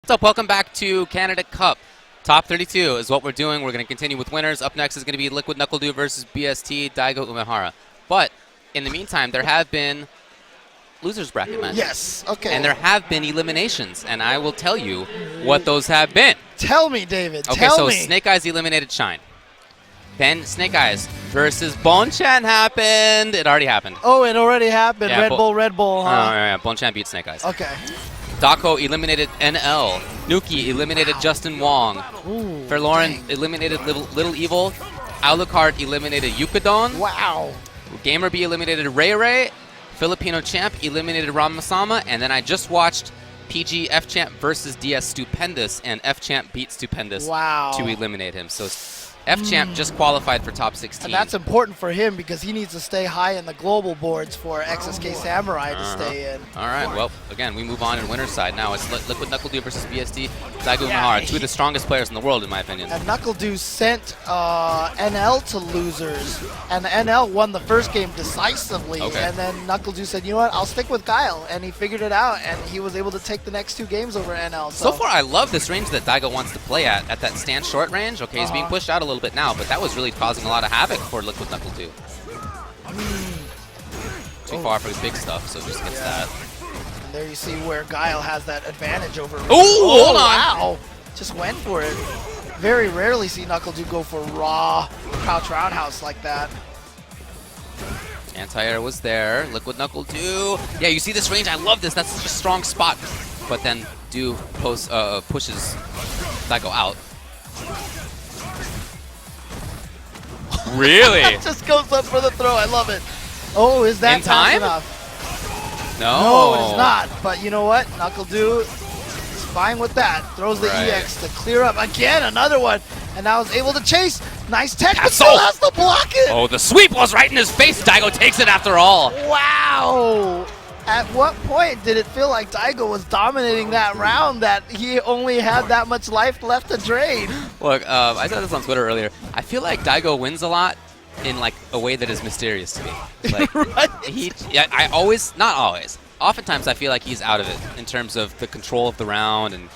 What's up? Welcome back to Canada Cup. Top 32 is what we're doing. We're going to continue with winners. Up next is going to be Liquid Knuckle Dew versus BST, DAIGO, UMEHARA. But in the meantime, there have been losers bracket matches. Yes, okay. And there have been eliminations, and I will tell you what those have been. Tell me, David. Okay, tell so me. Snake Eyes eliminated Shine. Then Snake Eyes versus Bonchan happened. It already happened. Oh, it already happened. Yeah, Red Bull, huh? Oh, yeah, Bonchan beat Snake Eyes. Okay. Dako eliminated NL. Nuki eliminated Justin Wong. Ooh, Forlorn eliminated Little Evil. Alucard eliminated Yukadon. Wow. Gamer B eliminated Ray Ray. Filipino Champ eliminated Ramasama. And then I just watched PG F Champ versus DS Stupendous, and F Champ beat Stupendous to eliminate him. So F Champ just qualified for top 16. And that's important for him because he needs to stay high in the global boards for XSK Samurai to stay in. All right, well, again, we move on in winner's side now. It's Liquid Knuckle Dew versus BST, DAIGO, UMEHARA, two of the strongest players in the world, in my opinion. And Knuckle Dew sent NL to losers, and NL won the first game decisively. Okay. And then Knuckle Dew said, you know what, I'll stick with Guile. And he figured it out, and he was able to take the next two games over NL. So far, I love this range that DAIGO wants to play at that stand short range. Okay, he's being pushed out a little bit now, but that was really causing a lot of havoc for Liquid Knuckle Dew. Too far for the big stuff, so just gets that. And there you see where Guile has that advantage over. Oh, hold on! Wow, just went for it. Very rarely see Knuckle Dew go for raw crouch roundhouse like that. Anti-air was there. Liquid Knuckle Dew. Yeah, you see this range? I love this. That's such a strong spot. But then Dew pushes DAIGO out. Really? Just goes up for the throw. I love it. Oh, is that in time? Enough? No. No, it is not. But you know what? Knuckle Dew is fine with that. Throws the EX to clear up. Again, another one. And now is able to chase. Nice tech, but still has to block it. Oh, the sweep was right in his face. DAIGO takes it after all. Wow. At what point did it feel like DAIGO was dominating that round that he only had that much life left to drain? Look, I said this on Twitter earlier. I feel like DAIGO wins a lot in like a way that is mysterious to me. Like, I always, not always, oftentimes I feel like he's out of it in terms of the control of the round, and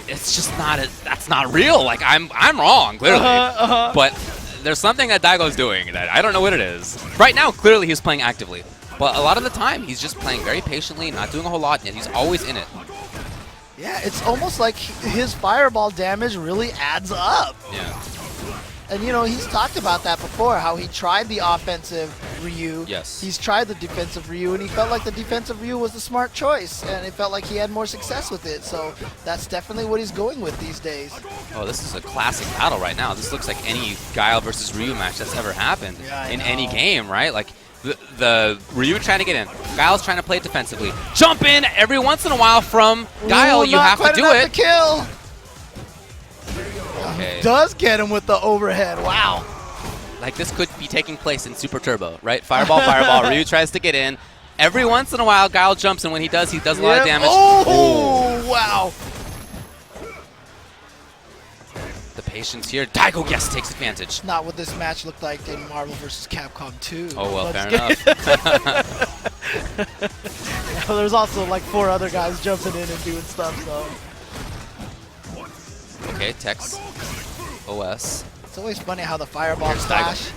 it's just not, that's not real. Like, I'm wrong, clearly. But there's something that DAIGO's doing that I don't know what it is. Right now, clearly he's playing actively. But a lot of the time, he's just playing very patiently, not doing a whole lot, and he's always in it. Yeah, it's almost like his fireball damage really adds up. Yeah. And, you know, he's talked about that before, how he tried the offensive Ryu. Yes. He's tried the defensive Ryu, and he felt like the defensive Ryu was the smart choice, and it felt like he had more success with it. So that's definitely what he's going with these days. Oh, this is a classic battle right now. This looks like any Guile versus Ryu match that's ever happened in any game, right? Like, the Ryu trying to get in. Guile's trying to play it defensively. Jump in every once in a while from Guile. You have to do it. To kill. Okay. Does get him with the overhead. Wow. Like, this could be taking place in Super Turbo, right? Fireball, fireball. Ryu tries to get in. Every once in a while, Guile jumps, and when he does a lot of damage. Oh, wow. The patience here. DAIGO, yes, takes advantage. Not what this match looked like in Marvel vs. Capcom 2. Oh, well, fair enough. Yeah, there's also like 4 other guys jumping in and doing stuff, so. Okay, Tex. OS. It's always funny how the fireball clash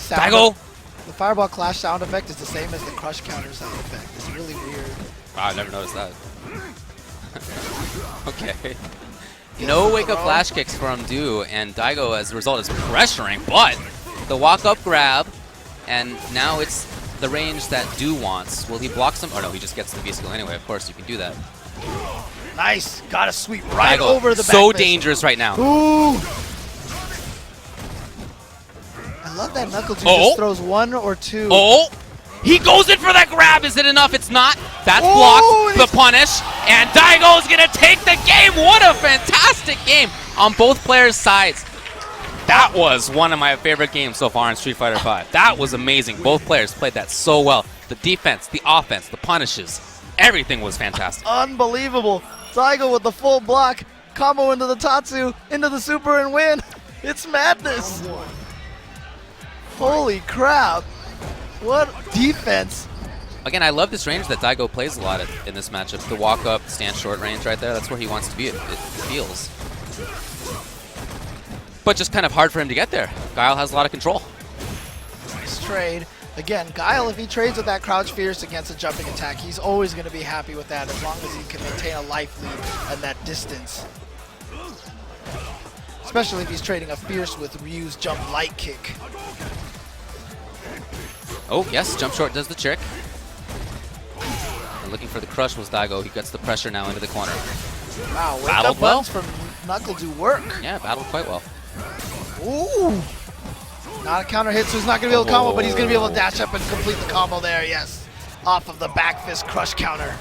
DAIGO! The fireball clash sound effect is the same as the crush counter sound effect. It's really weird. Wow, I never noticed that. Okay. No wake-up flash kicks from Dew, and DAIGO, as a result, is pressuring, but the walk-up grab, and now it's the range that Dew wants. Will he block some? Oh, no, he just gets the V-skill anyway. Of course, you can do that. Nice. Got to sweep right DAIGO, over the back. So dangerous right now. Ooh. I love that Knuckle Dew just throws 1 or 2. Oh! He goes in for that grab. Is it enough? It's not. That's blocked. The punish. And DAIGO is going to take the game. What a fantastic game on both players' sides. That was one of my favorite games so far in Street Fighter V. That was amazing. Both players played that so well. The defense, the offense, the punishes. Everything was fantastic. Unbelievable. DAIGO with the full block. Combo into the Tatsu, into the super, and win. It's madness. Holy crap. What defense. Again, I love this range that DAIGO plays a lot in this matchup. The walk up, stand short range right there. That's where he wants to be, it feels. But just kind of hard for him to get there. Guile has a lot of control. Nice trade. Again, Guile, if he trades with that crouch fierce against a jumping attack, he's always going to be happy with that as long as he can maintain a life lead and that distance. Especially if he's trading a fierce with Ryu's jump light kick. Oh, yes, jump short does the trick. And looking for the crush was DAIGO. He gets the pressure now into the corner. Wow, wake battled up well from Knuckle do work. Yeah, battled quite well. Ooh. Not a counter hit, so he's not going to be able to combo, but he's going to be able to dash up and complete the combo there, yes. Off of the back fist crush counter.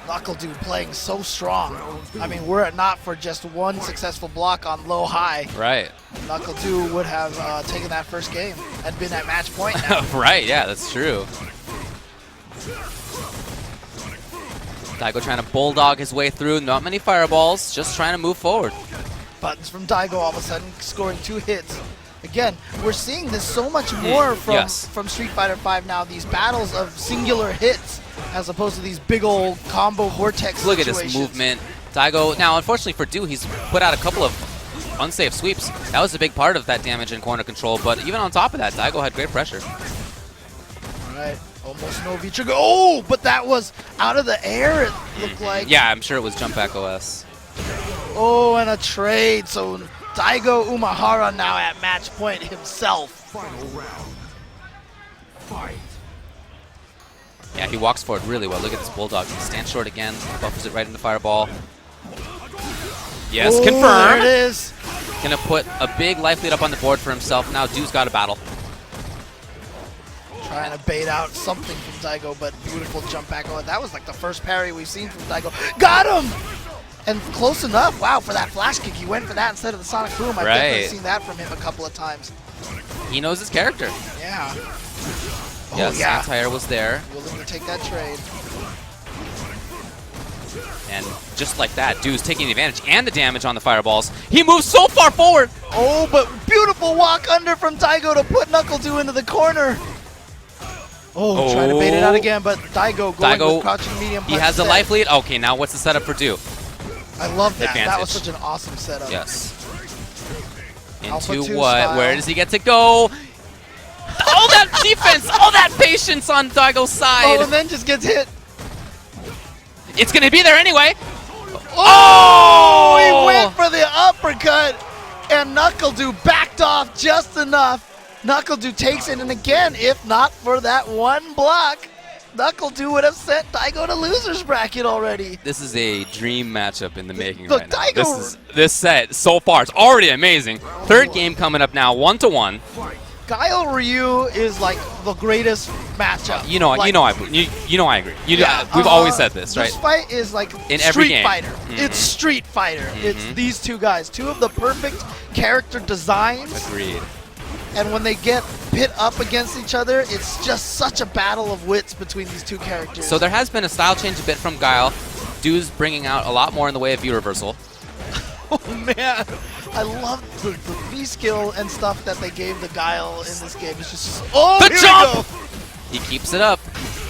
Knuckle Dude playing so strong. I mean, were it not for just one successful block on low high, Right. Knuckle Dude would have taken that first game and been at match point now. Right, yeah, that's true. DAIGO trying to bulldog his way through. Not many fireballs, just trying to move forward. Buttons from DAIGO all of a sudden scoring 2 hits. Again, we're seeing this so much more from Street Fighter V now, these battles of singular hits as opposed to these big old combo vortex Look situations. at this movement. DAIGO, now unfortunately for Du, he's put out a couple of unsafe sweeps. That was a big part of that damage in corner control, but even on top of that, DAIGO had great pressure. All right, almost no V-trigger. Oh, but that was out of the air, it looked like. Yeah, I'm sure it was jump back OS. Oh, and a trade. So DAIGO UMEHARA now at match point himself. Final round. Fight. Yeah, he walks forward really well. Look at this bulldog. He stands short again, buffers it right into fireball. Yes, oh, confirm. There it is. Gonna put a big life lead up on the board for himself. Now Du's got a battle. Trying to bait out something from DAIGO, but beautiful jump back. Oh, that was like the first parry we've seen from DAIGO. Got him! And close enough. Wow, for that flash kick, he went for that instead of the Sonic Boom. I've definitely seen that from him a couple of times. He knows his character. Yeah. Yes, oh, yeah. anti-air was there. Willing to take that trade. And just like that, Du's taking advantage and the damage on the fireballs. He moves so far forward. Oh, but beautiful walk under from DAIGO to put Knuckle Do into the corner. Oh, trying to bait it out again, but DAIGO going with crouching medium punch. He has a life lead. Okay, now what's the setup for Du? I love that. Advantage. That was such an awesome setup. Yes. Alpha Into 2 what? style. Where does he get to go? All that defense, all that patience on DAIGO's side. Oh, and then just gets hit. It's going to be there anyway. Oh! He went for the uppercut, and Knuckle Do backed off just enough. Knuckle Do takes it, and again, if not for that one block, Knuckle Do would have sent DAIGO to loser's bracket already. This is a dream matchup in the making Look, right now. DAIGO This set so far is already amazing. Third game coming up now, 1-1. Guile Ryu is like the greatest matchup. You know, like, I agree. We've always said this, right? This fight is like In every Street game. Fighter. It's Street Fighter. It's these two guys, two of the perfect character designs. Agreed. And when they get pit up against each other, it's just such a battle of wits between these two characters. So there has been a style change a bit from Guile. Du's bringing out a lot more in the way of view reversal. Oh man, I love the V skill and stuff that they gave the Guile in this game. It's just The here jump! we He keeps it up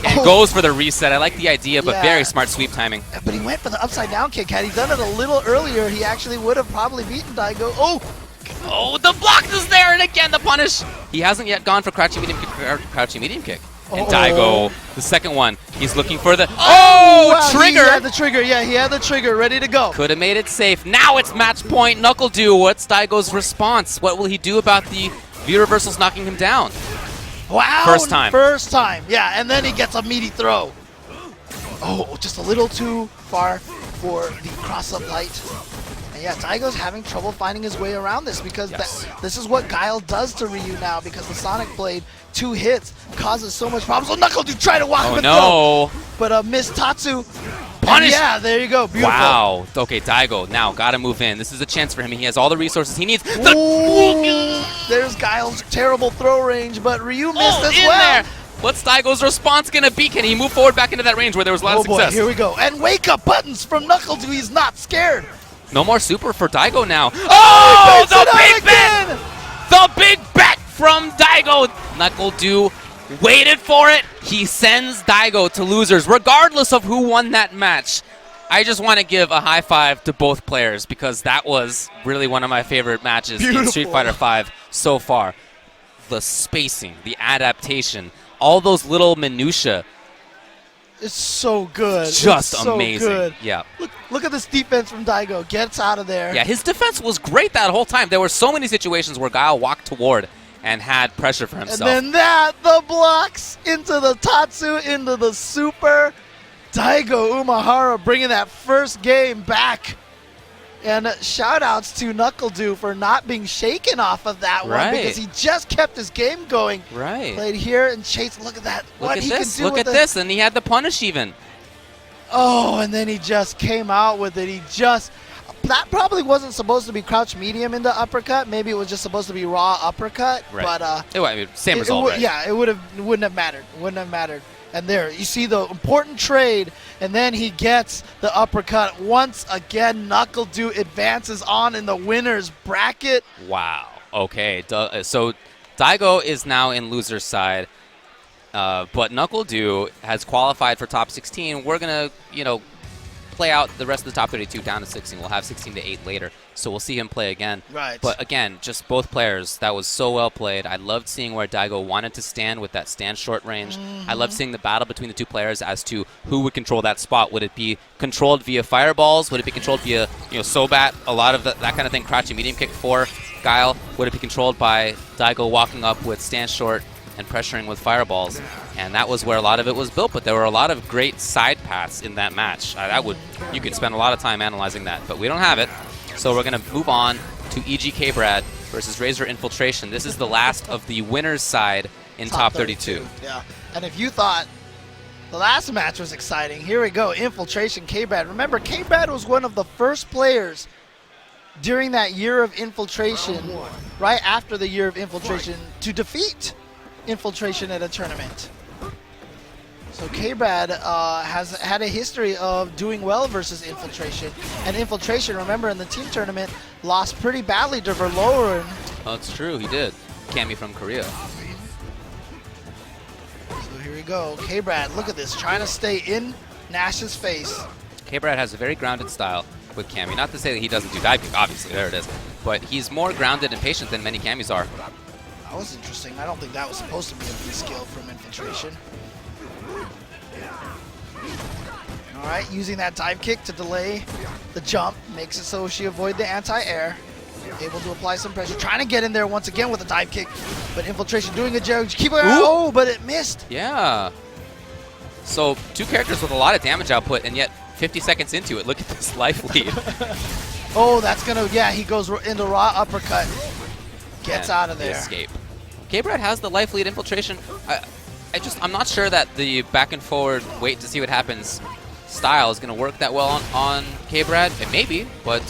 and goes for the reset. I like the idea, but Yeah. very smart sweep timing. go. But he went for the upside down kick. Had he done it a little earlier, he actually would have probably beaten DAIGO. Oh! Oh, the block is there, and again the punish. He hasn't yet gone for crouching medium kick. And DAIGO, the second one, he's looking for the Wow, trigger. He had the trigger. Yeah, he had the trigger ready to go. Could have made it safe. Now it's match point. Knuckle Do. What's DAIGO's response? What will he do about the view reversals knocking him down? Wow. First time. First time. Yeah, and then he gets a meaty throw. Oh, just a little too far for the cross-up light. And yeah, DAIGO's having trouble finding his way around this because this is what Guile does to Ryu now because the Sonic Blade, 2 hits, causes so much problems. So Knuckle Do try to walk him and no. throw. But Miss Tatsu. Punish. Yeah, there you go. Beautiful. Wow. Okay, DAIGO now got to move in. This is a chance for him. He has all the resources he needs. Ooh, there's Guile's terrible throw range, but Ryu missed as well. There. What's DAIGO's response going to be? Can he move forward back into that range where there was a lot of success? Boy, here we go. And wake-up buttons from Knuckle Do. He's not scared. No more super for DAIGO now. Oh, the big bet! The big bet from DAIGO. Knuckle Do waited for it. He sends DAIGO to losers, regardless of who won that match. I just want to give a high five to both players because that was really one of my favorite matches in Street Fighter V so far. The spacing, the adaptation, all those little minutia. It's so good. Just it's so amazing. Good. Yeah. Look at this defense from DAIGO. Gets out of there. Yeah, his defense was great that whole time. There were so many situations where Guile walked toward and had pressure for himself. And then the blocks into the Tatsu, into the super. DAIGO UMEHARA bringing that first game back. And shout-outs to NuckleDu for not being shaken off of that one because he just kept his game going. Right. Played here and Chase, look at that. Look at this. Look at this. And he had the punish even. Oh, and then he just came out with it. That probably wasn't supposed to be crouch medium into uppercut. Maybe it was just supposed to be raw uppercut. Right. But same result, right? Yeah, it wouldn't have mattered. Wouldn't have mattered. And there, you see the important trade, and then he gets the uppercut. Once again, NuckleDu advances on in the winner's bracket. Wow. Okay. So DAIGO is now in loser's side, but NuckleDu has qualified for top 16. We're going to, play out the rest of the top 32 down to 16. We'll have 16 to 8 later, so we'll see him play again. Right. But again, just both players, that was so well played. I loved seeing where DAIGO wanted to stand with that stand short range. I loved seeing the battle between the two players as to who would control that spot. Would it be controlled via fireballs? Would it be controlled via Sobat? A lot of that kind of thing, crouching medium kick for Guile. Would it be controlled by DAIGO walking up with stand short and pressuring with fireballs? And that was where a lot of it was built, but there were a lot of great side paths in that match. You could spend a lot of time analyzing that, but we don't have it. So we're going to move on to EGK Brad versus RAZER Infiltration. This is the last of the winner's side in top 32. Yeah, and if you thought the last match was exciting, here we go, Infiltration K-Brad. Remember, K-Brad was one of the first players during that year of Infiltration, right after the year of Infiltration, to defeat Infiltration at a tournament. So K-Brad has had a history of doing well versus Infiltration. And Infiltration, remember, in the team tournament, lost pretty badly to Verloren. Oh, it's true, he did. Cammy from Korea. So here we go. K-Brad, look at this, trying to stay in Nash's face. K-Brad has a very grounded style with Cammy. Not to say that he doesn't do dive kick, obviously, there it is. But he's more grounded and patient than many Cammys are. That was interesting. I don't think that was supposed to be a V skill from Infiltration. Alright, using that dive kick to delay the jump. Makes it so she avoid the anti-air. Able to apply some pressure. Trying to get in there once again with a dive kick. But Infiltration doing a joke. Keep it out. Oh, but it missed. Yeah. So two characters with a lot of damage output, and yet 50 seconds into it, look at this life lead. Oh, that's going to, yeah, he goes into raw uppercut. Gets out of there. Escape. K-Brad has the life lead. Infiltration. I'm not sure that the back and forward wait to see what happens style is going to work that well on K-Brad. It may be, but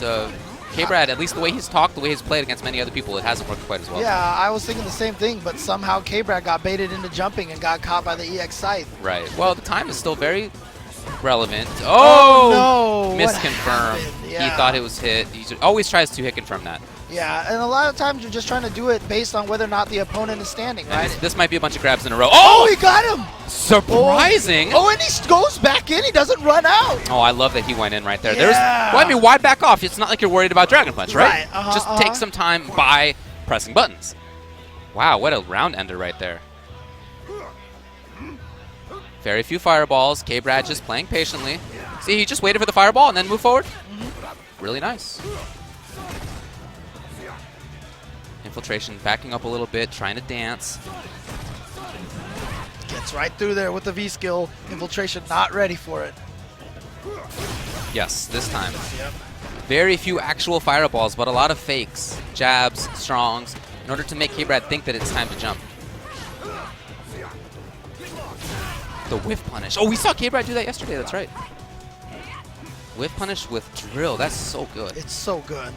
K-Brad, at least the way he's talked, the way he's played against many other people, it hasn't worked quite as well. Yeah, I was thinking the same thing, but somehow K-Brad got baited into jumping and got caught by the EX Scythe. Right. Well, the time is still very relevant. Oh, no! Misconfirmed. Yeah. He thought it was hit. He always tries to hit confirm that. Yeah, and a lot of times you're just trying to do it based on whether or not the opponent is standing, right? This might be a bunch of grabs in a row. Oh, he got him! Surprising! Oh, and he goes back in. He doesn't run out. Oh, I love that he went in right there. Yeah. Well, I mean, why back off? It's not like you're worried about Dragon Punch, right? Right. Just take some time by pressing buttons. Wow, what a round ender right there. Very few fireballs. K-Brad just playing patiently. See, he just waited for the fireball and then moved forward. Really nice. Infiltration backing up a little bit, trying to dance. Gets right through there with the V skill. Infiltration not ready for it. Yes, this time. Yep. Very few actual fireballs, but a lot of fakes, jabs, strongs, in order to make K-Brad think that it's time to jump. The whiff punish. Oh, we saw K-Brad do that yesterday, that's right. Whiff punish with drill, that's so good. It's so good.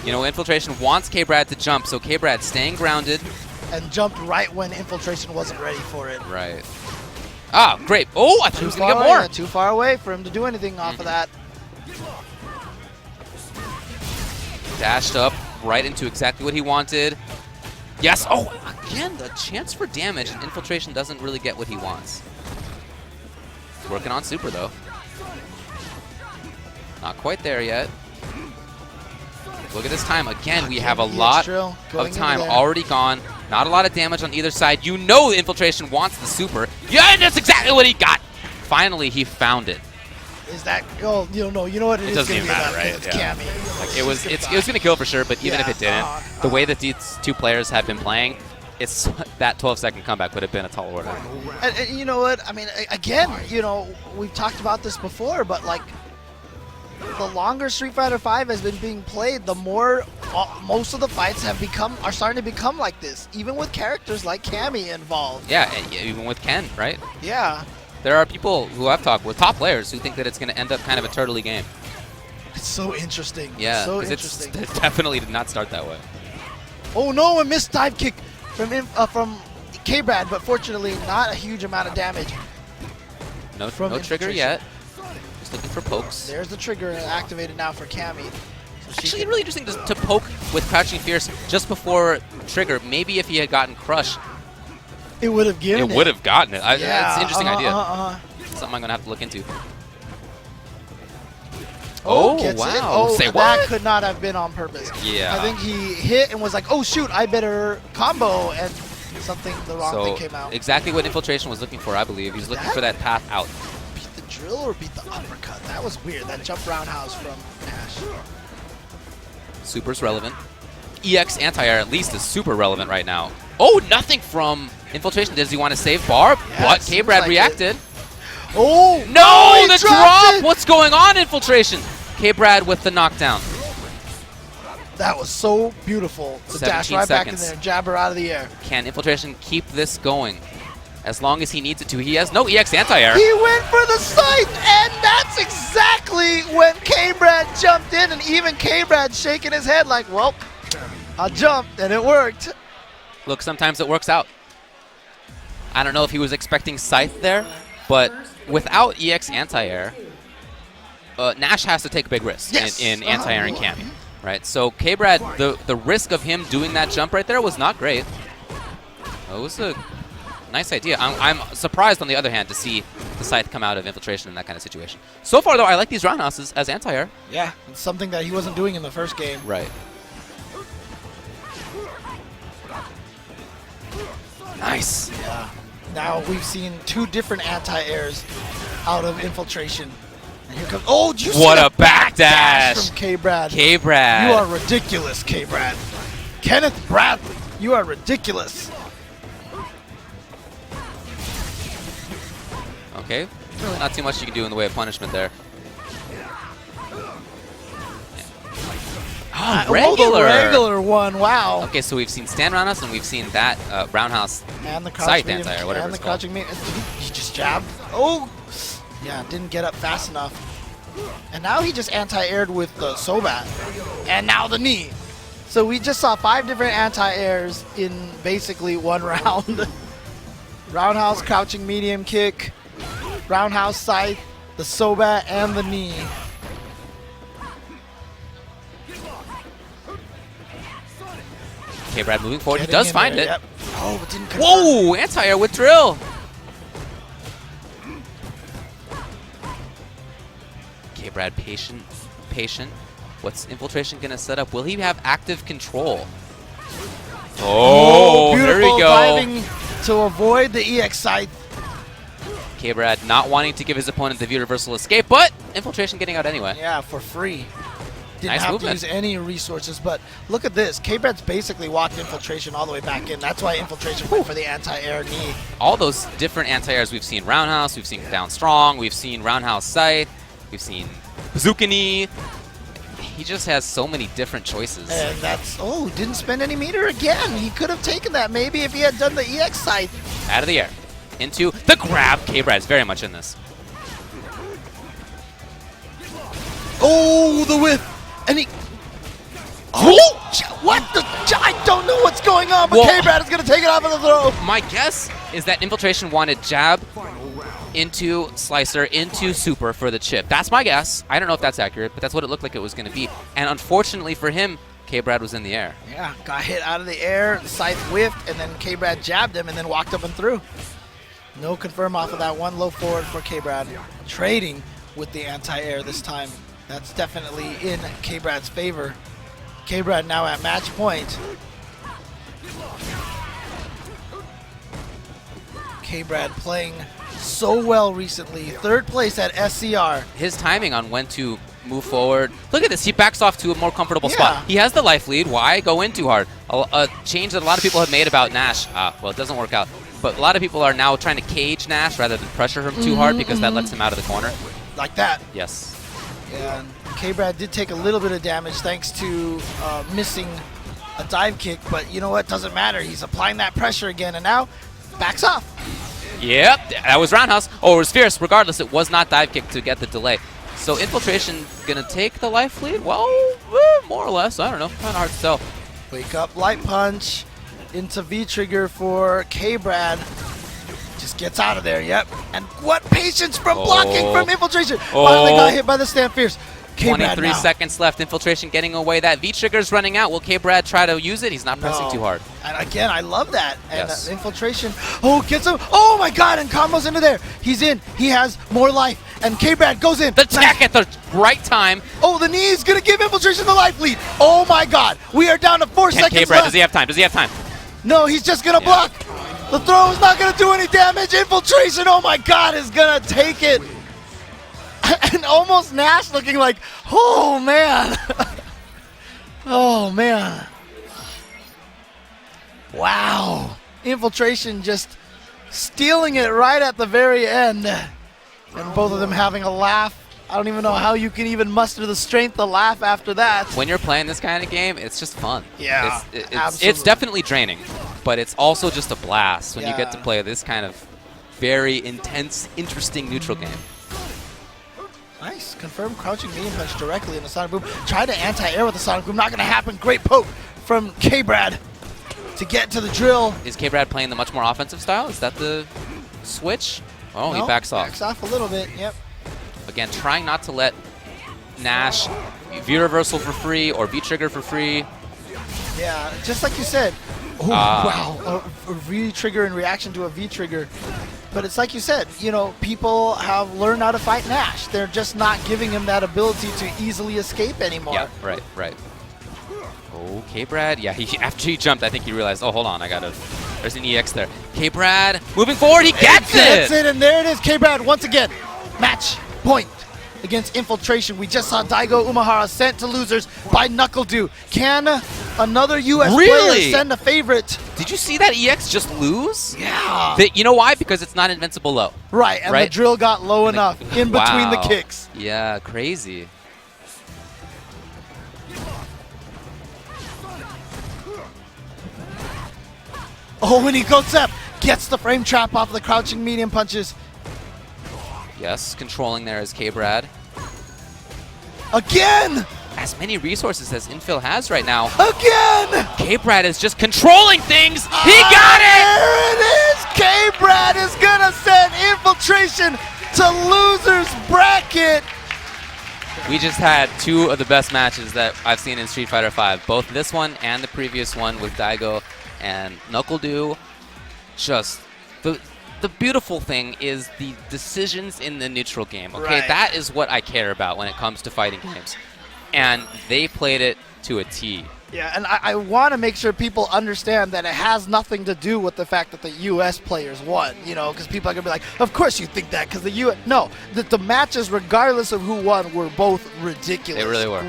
You know, Infiltration wants K-Brad to jump, so K-Brad staying grounded. And jumped right when Infiltration wasn't ready for it. Right. Ah, great. Oh, I thought he was going to get more. Yeah, too far away for him to do anything off of that. Dashed up right into exactly what he wanted. Yes. Oh, again, the chance for damage, and Infiltration doesn't really get what he wants. He's working on Super, though. Not quite there yet. Look at this time. Again, we have a lot of time already gone. Not a lot of damage on either side. You know Infiltration wants the Super. Yeah, and that's exactly what he got. Finally, he found it. Is that, oh, you know what it is? It doesn't even matter, right? It's Yeah. Cammy. Like, it was going to kill for sure, but even if it didn't, the way that these two players have been playing, it's that 12-second comeback would have been a tall order. And you know what? I mean, again, you know, we've talked about this before, but like, the longer Street Fighter V has been being played, the more most of the fights are starting to become like this, even with characters like Cammy involved. Yeah, even with Ken, right? Yeah. There are people who I've talked with, top players, who think that it's going to end up kind of a turtley game. It's so interesting. Yeah, so because interesting. it definitely did not start that way. Oh no, a missed dive kick from K-Brad, but fortunately not a huge amount of damage. No trigger yet. Just looking for pokes. There's the trigger activated now for Cammy. So Actually, really interesting to poke with Crouching Fierce just before trigger. Maybe if he had gotten Crush, it would have given it. It would have gotten it. Yeah, it's an interesting idea. Something I'm going to have to look into. Oh, wow. It. Oh, Say that what? could not have been on purpose. Yeah. I think he hit and was like, oh shoot, I better combo, and the wrong thing came out. Exactly what Infiltration was looking for, I believe. He was looking for that path out. Beat the drill or beat the uppercut? That was weird, that jump roundhouse from Nash. Super's relevant. EX anti-air at least is super relevant right now. Oh, nothing from Infiltration. Does he want to save bar? Yeah, But K-Brad reacted. Oh! No, the drop! What's going on, Infiltration? K-Brad with the knockdown. That was so beautiful. The dash right back in there, jabber out of the air. Can Infiltration keep this going? As long as he needs it to. He has no EX anti-air. He went for the scythe, and that's exactly when K-Brad jumped in, and even K-Brad shaking his head like, well, I jumped, and it worked. Look, sometimes it works out. I don't know if he was expecting scythe there, but without EX anti-air, Nash has to take a big risk in anti-air and Cammy, right? So K-Brad, the risk of him doing that jump right there was not great. It was a nice idea. I'm surprised, on the other hand, to see the scythe come out of Infiltration in that kind of situation. So far, though, I like these roundhouses as anti-air. Yeah, it's something that he wasn't doing in the first game. Right. Nice. Yeah. Now we've seen two different anti-airs out of Infiltration. And here comes, oh, did you see what the a backdash from K-Brad? K-Brad. You are ridiculous, K-Brad. Kenneth Bradley, you are ridiculous. Okay. Really not too much you can do in the way of punishment there. Oh, regular. The regular one, wow. Okay, so we've seen stand roundhouse and we've seen that roundhouse and the scythe anti-air, whatever it's called. He just jabbed. Oh, yeah, didn't get up fast enough. And now he just anti-aired with the Sobat. And now the knee. So we just saw 5 different anti-airs in basically one round. Roundhouse, crouching medium kick, roundhouse scythe, the Sobat, and the knee. K-Brad moving forward. He does find it. Yep. Oh, but didn't convert. Whoa! Anti-air with drill. K-Brad patient. What's Infiltration going to set up? Will he have active control? Oh, there we go. Diving to avoid the EX scythe. K-Brad not wanting to give his opponent the universal escape, but Infiltration getting out anyway. Yeah, for free. Didn't Nice have movement. to use any resources, but look at this. K-Brad's basically walked Infiltration all the way back in. That's why Infiltration went for the anti-air knee. All those different anti-airs we've seen roundhouse, we've seen down strong, we've seen roundhouse scythe, we've seen bazooka knee. He just has so many different choices. And that's, oh, didn't spend any meter again. He could have taken that maybe if he had done the EX scythe. Out of the air. Into the grab. K-Brad's very much in this. Oh, the whip. And he... Oh, what the... I don't know what's going on, but K-Brad is going to take it off of the throw. My guess is that Infiltration wanted jab into slicer, into super for the chip. That's my guess. I don't know if that's accurate, but that's what it looked like it was going to be. And unfortunately for him, K-Brad was in the air. Yeah, got hit out of the air, Scythe whiffed, and then K-Brad jabbed him and then walked up and through. No confirm off of that one low forward for K-Brad. Trading with the anti-air this time. That's definitely in K-Brad's favor. K-Brad now at match point. K-Brad playing so well recently. 3rd place at SCR. His timing on when to move forward. Look at this. He backs off to a more comfortable spot. He has the life lead. Why go in too hard? A change that a lot of people have made about Nash. Well, it doesn't work out. But a lot of people are now trying to cage Nash rather than pressure him too hard because that lets him out of the corner. Like that. Yes. Yeah, and K-Brad did take a little bit of damage thanks to missing a dive kick. But you know what? Doesn't matter. He's applying that pressure again. And now backs off. Yep, that was roundhouse. Oh, it was fierce. Regardless, it was not dive kick to get the delay. So Infiltration going to take the life lead? Well, more or less. I don't know. Kind of hard to tell. Wake up, light punch into V-trigger for K-Brad. Just gets out of there, yep. And what patience from blocking from Infiltration. Finally got hit by the Stand Fierce. 23 seconds left. Infiltration getting away. That V-trigger's running out. Will K-Brad try to use it? He's not pressing too hard. And again, I love that. And Yes. Infiltration, gets him. Oh my god, and combos into there. He's in. He has more life. And K-Brad goes in. The attack at the right time. Oh, the knee is going to give Infiltration the life lead. Oh my god. We are down to 4 seconds K-Brad, left. does he have time? Does he have time? No, he's just going to block. The throw is not going to do any damage. Infiltration, oh my god, is going to take it. And almost Nash looking like, oh man. Oh man. Wow. Infiltration just stealing it right at the very end. And both of them having a laugh. I don't even know how you can even muster the strength to laugh after that. When you're playing this kind of game, it's just fun. Yeah, it's definitely draining, but it's also just a blast when you get to play this kind of very intense, interesting neutral game. Nice. Confirmed crouching medium punch directly in the Sonic Boom. Try to anti-air with the Sonic Boom. Not going to happen. Great poke from K-Brad to get to the drill. Is K-Brad playing the much more offensive style? Is that the switch? Oh, No, he backs off. Backs off a little bit, yep. Again, trying not to let Nash V-reversal for free or V-trigger for free. Yeah, just like you said. Oh, wow. A V-trigger in reaction to a V-trigger. But it's like you said, you know, people have learned how to fight Nash. They're just not giving him that ability to easily escape anymore. Yeah, right. Oh, K-Brad. Yeah, after he jumped, I think he realized, oh, hold on, there's an EX there. K-Brad moving forward, he gets it! Gets it, and there it is. K-Brad once again. Match point against Infiltration. We just saw DAIGO UMEHARA sent to losers by NuckleDo. Can another US player send a favorite? Did you see that EX just lose? Yeah. You know why? Because it's not invincible low. Right, and the drill got low enough in between the kicks. Yeah, crazy. Oh, and he goes up, gets the frame trap off the crouching medium punches. Yes, controlling there is K-Brad. Again! As many resources as Infil has right now. Again! K-Brad is just controlling things. He got it! There it is! K-Brad is gonna send Infiltration to losers bracket. We just had two of the best matches that I've seen in Street Fighter V. Both this one and the previous one with DAIGO and NuckleDo. Just the beautiful thing is the decisions in the neutral game. Okay, that is what I care about when it comes to fighting games. And they played it to a T. Yeah, and I want to make sure people understand that it has nothing to do with the fact that the U.S. players won, you know, because people are going to be like, of course you think that, because the U.S. No, the matches, regardless of who won, were both ridiculous. They really were.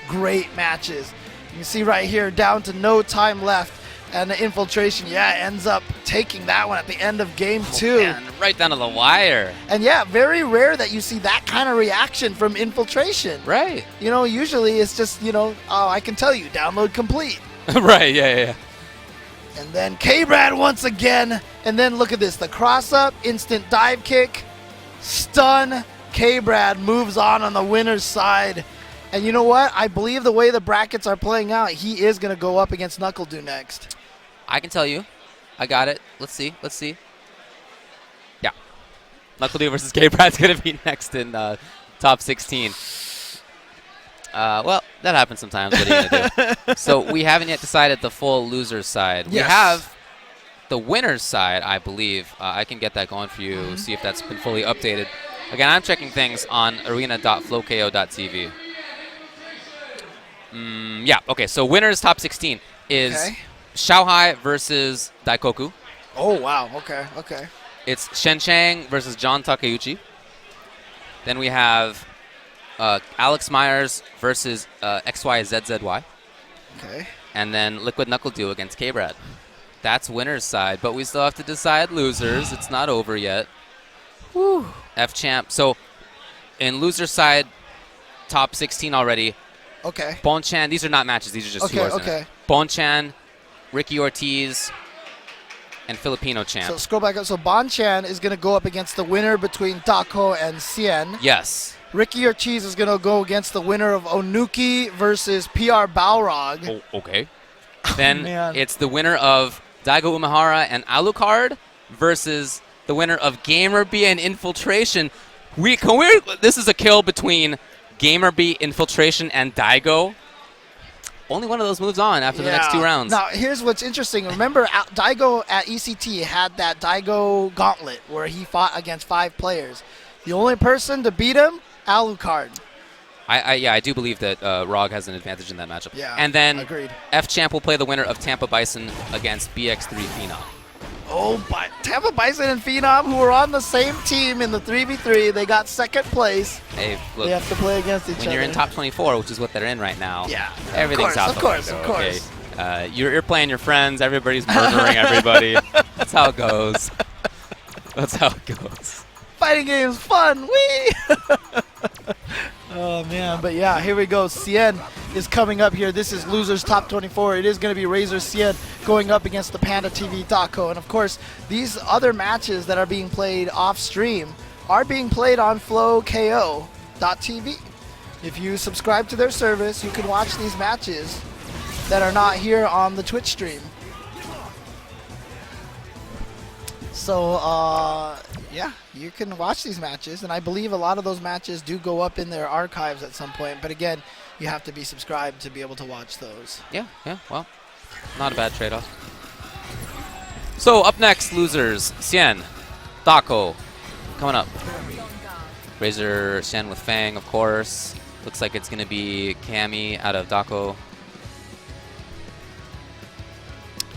Great matches. You can see right here, down to no time left. And the Infiltration, ends up taking that one at the end of game 2. Man, right down to the wire. And very rare that you see that kind of reaction from Infiltration. Right. You know, usually it's just, oh, I can tell you, download complete. Right, yeah. And then K-Brad once again. And then look at this, the cross-up, instant dive kick, stun. K-Brad moves on the winner's side. And you know what? I believe the way the brackets are playing out, he is going to go up against NuckleDo next. I can tell you. I got it. Let's see. Yeah. NuckleDo versus K-Brad's going to be next in top 16. Well, that happens sometimes. What are you going to do? So we haven't yet decided the full loser's side. Yes. We have the winner's side, I believe. I can get that going for you, see if that's been fully updated. Again, I'm checking things on arena.flowko.tv. Yeah, okay, so winner's top 16 is Xiaohai versus Daikoku. Oh, wow. Okay, okay. It's Shen Chang versus John Takeuchi. Then we have Alex Myers versus XYZZY. Okay. And then Liquid Knuckle Duo against K-Brad. That's winner's side, but we still have to decide losers. It's not over yet. Woo. F-Champ. So in loser's side, top 16 already. Okay. Bonchan, these are not matches. These are just two horses. Okay. Bonchan, Ricky Ortiz, and Filipino Champ. So scroll back up. So Bonchan is going to go up against the winner between DAIGO and XIAN. Yes. Ricky Ortiz is going to go against the winner of Onuki versus PR Balrog. Oh, okay. Then man. It's the winner of DAIGO Umehara and Alucard versus the winner of Gamerby and Infiltration. This is a kill between Gamerby, Infiltration, and DAIGO. Only one of those moves on after the next 2 rounds. Now, here's what's interesting. Remember, DAIGO at ECT had that DAIGO gauntlet where he fought against 5 players. The only person to beat him, Alucard. I do believe that ROG has an advantage in that matchup. Yeah, and then agreed. F-Champ will play the winner of Tampa Bison against BX3 Phenom. Oh, Tampa Bison and Phenom, who were on the same team in the 3v3, they got second place. Hey, look, they have to play against each other. When you're in top 24, which is what they're in right now, everything's of course. Okay. You're playing your friends. Everybody's murdering everybody. That's how it goes. That's how it goes. Fighting games, fun. Wee! Oh, man. But, yeah, here we go. XIAN is coming up here. This is losers top 24. It is going to be RAZER XIAN going up against the Panda TV DAIGO. And, of course, these other matches that are being played off stream are being played on flowko.tv. If you subscribe to their service, you can watch these matches that are not here on the Twitch stream. So, yeah, you can watch these matches, and I believe a lot of those matches do go up in their archives at some point. But again, you have to be subscribed to be able to watch those. Yeah, well, not a bad trade-off. So up next, losers, XIAN, DAIGO, coming up. RAZER XIAN with Fang, of course. Looks like it's going to be Cammy out of DAIGO.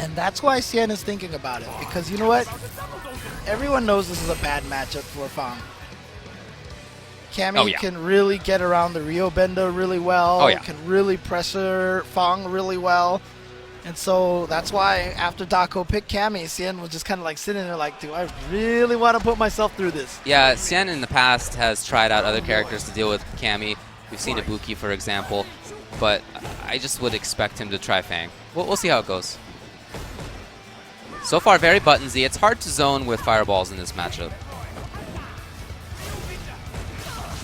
And that's why XIAN is thinking about it, because you know what? Everyone knows this is a bad matchup for Fang. Cammy can really get around the Rio Bendo really well, can really pressure Fang really well. And so that's why after DAIGO picked Cammy, XIAN was just kind of like sitting there like, do I really want to put myself through this? Yeah, XIAN in the past has tried out other characters to deal with Cammy. We've seen Ibuki, for example. But I just would expect him to try Fang. We'll see how it goes. So far, very buttonsy. It's hard to zone with fireballs in this matchup.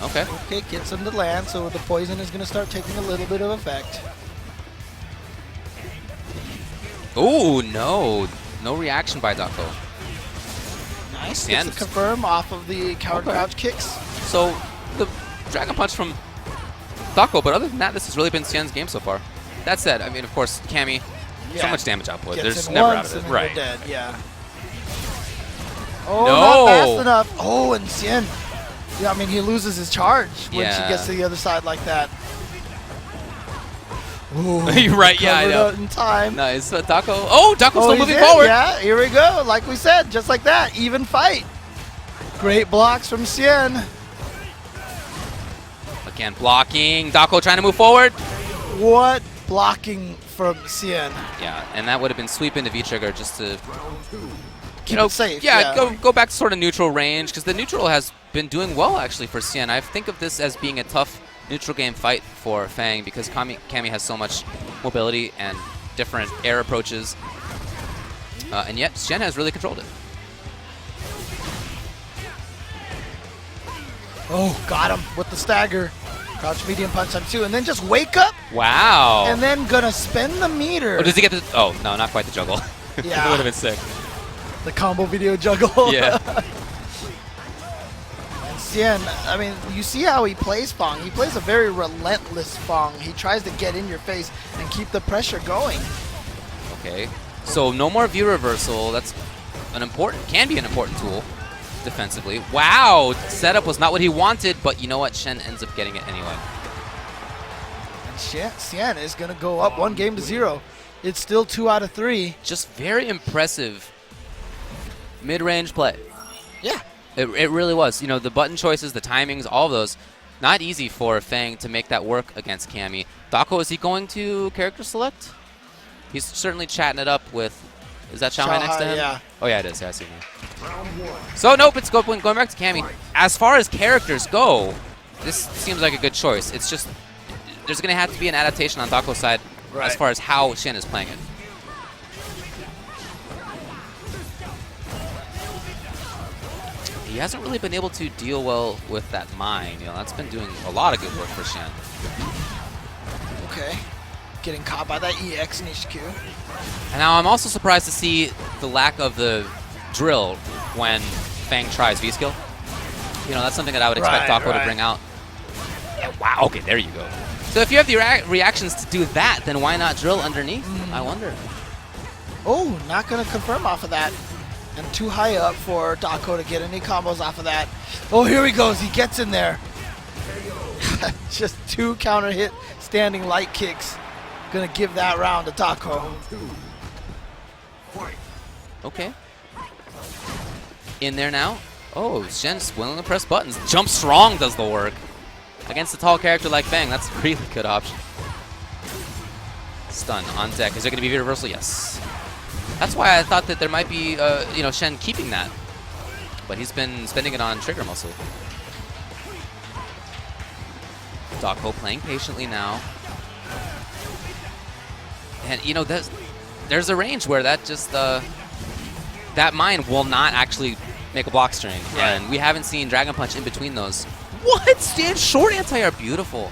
Okay. Okay, gets him to land, so the poison is going to start taking a little bit of effect. Ooh, no. No reaction by DAIGO. Nice. Gets to confirm off of the coward crouch kicks. So, the Dragon Punch from DAIGO, but other than that, this has really been XIAN's game so far. That said, I mean, of course, Cammy, so much damage output. There's never out of it. Right. Dead. Yeah. Oh, not fast enough. Oh, and XIAN. Yeah, I mean, he loses his charge when she gets to the other side like that. Ooh, you're right, yeah, I know. In time. Nice. DAIGO. Oh, DAIGO's still moving forward. Yeah, here we go. Like we said, just like that. Even fight. Great blocks from XIAN. Again, blocking. DAIGO trying to move forward. What blocking from XIAN? Yeah, and that would have been sweep into V-trigger just to keep it safe. Yeah, go back to sort of neutral range, because the neutral has been doing well actually for XIAN. I think of this as being a tough neutral game fight for Fang, because Cammy has so much mobility and different air approaches, and yet XIAN has really controlled it. Oh, got him with the stagger. Crouch medium punch time 2, and then just wake up. Wow. And then gonna spend the meter. Oh, does he get the? Oh, no, not quite the juggle. Yeah. That would have been sick. The combo video juggle. Yeah. And CIAN, I mean, you see how he plays Fong. He plays a very relentless Fong. He tries to get in your face and keep the pressure going. Okay, so no more view reversal. That's can be an important tool defensively. Wow, setup was not what he wanted, but you know what? Shen ends up getting it anyway. And CIAN is going to go up 1-0. It's still 2 out of 3. Just very impressive mid-range play. Yeah. It really was. You know, the button choices, the timings, all of those, not easy for Fang to make that work against Cammy. DAIGO, is he going to character select? He's certainly chatting it up with, is that Shanghai next to him? Yeah. Oh yeah, it is. Yeah, I see him. So nope, it's going back to Cammy. As far as characters go, this seems like a good choice. It's just, there's going to have to be an adaptation on DAIGO's side as far as how Shen is playing it. He hasn't really been able to deal well with that mine. You know, that's been doing a lot of good work for Shen. Okay. Getting caught by that EX in HQ. And now I'm also surprised to see the lack of the drill when Fang tries V-skill. You know, that's something that I would expect DAIGO to bring out. Yeah, wow, okay, there you go. So if you have the reactions to do that, then why not drill underneath? I wonder. Oh, not going to confirm off of that. And too high up for DAIGO to get any combos off of that. Oh, here he goes. He gets in there. Just 2 counter hit standing light kicks. Gonna give that round to DAIGO. Okay. In there now. Oh, Shen's willing to press buttons. Jump strong does the work. Against a tall character like Fang, that's a really good option. Stun on deck. Is there gonna be reversal? Yes. That's why I thought that there might be, you know, Shen keeping that. But he's been spending it on trigger mostly. DAIGO playing patiently now. And, you know, there's a range where that just, that mine will not actually make a block string. And we haven't seen Dragon Punch in between those. What? Stand short anti-air. Beautiful.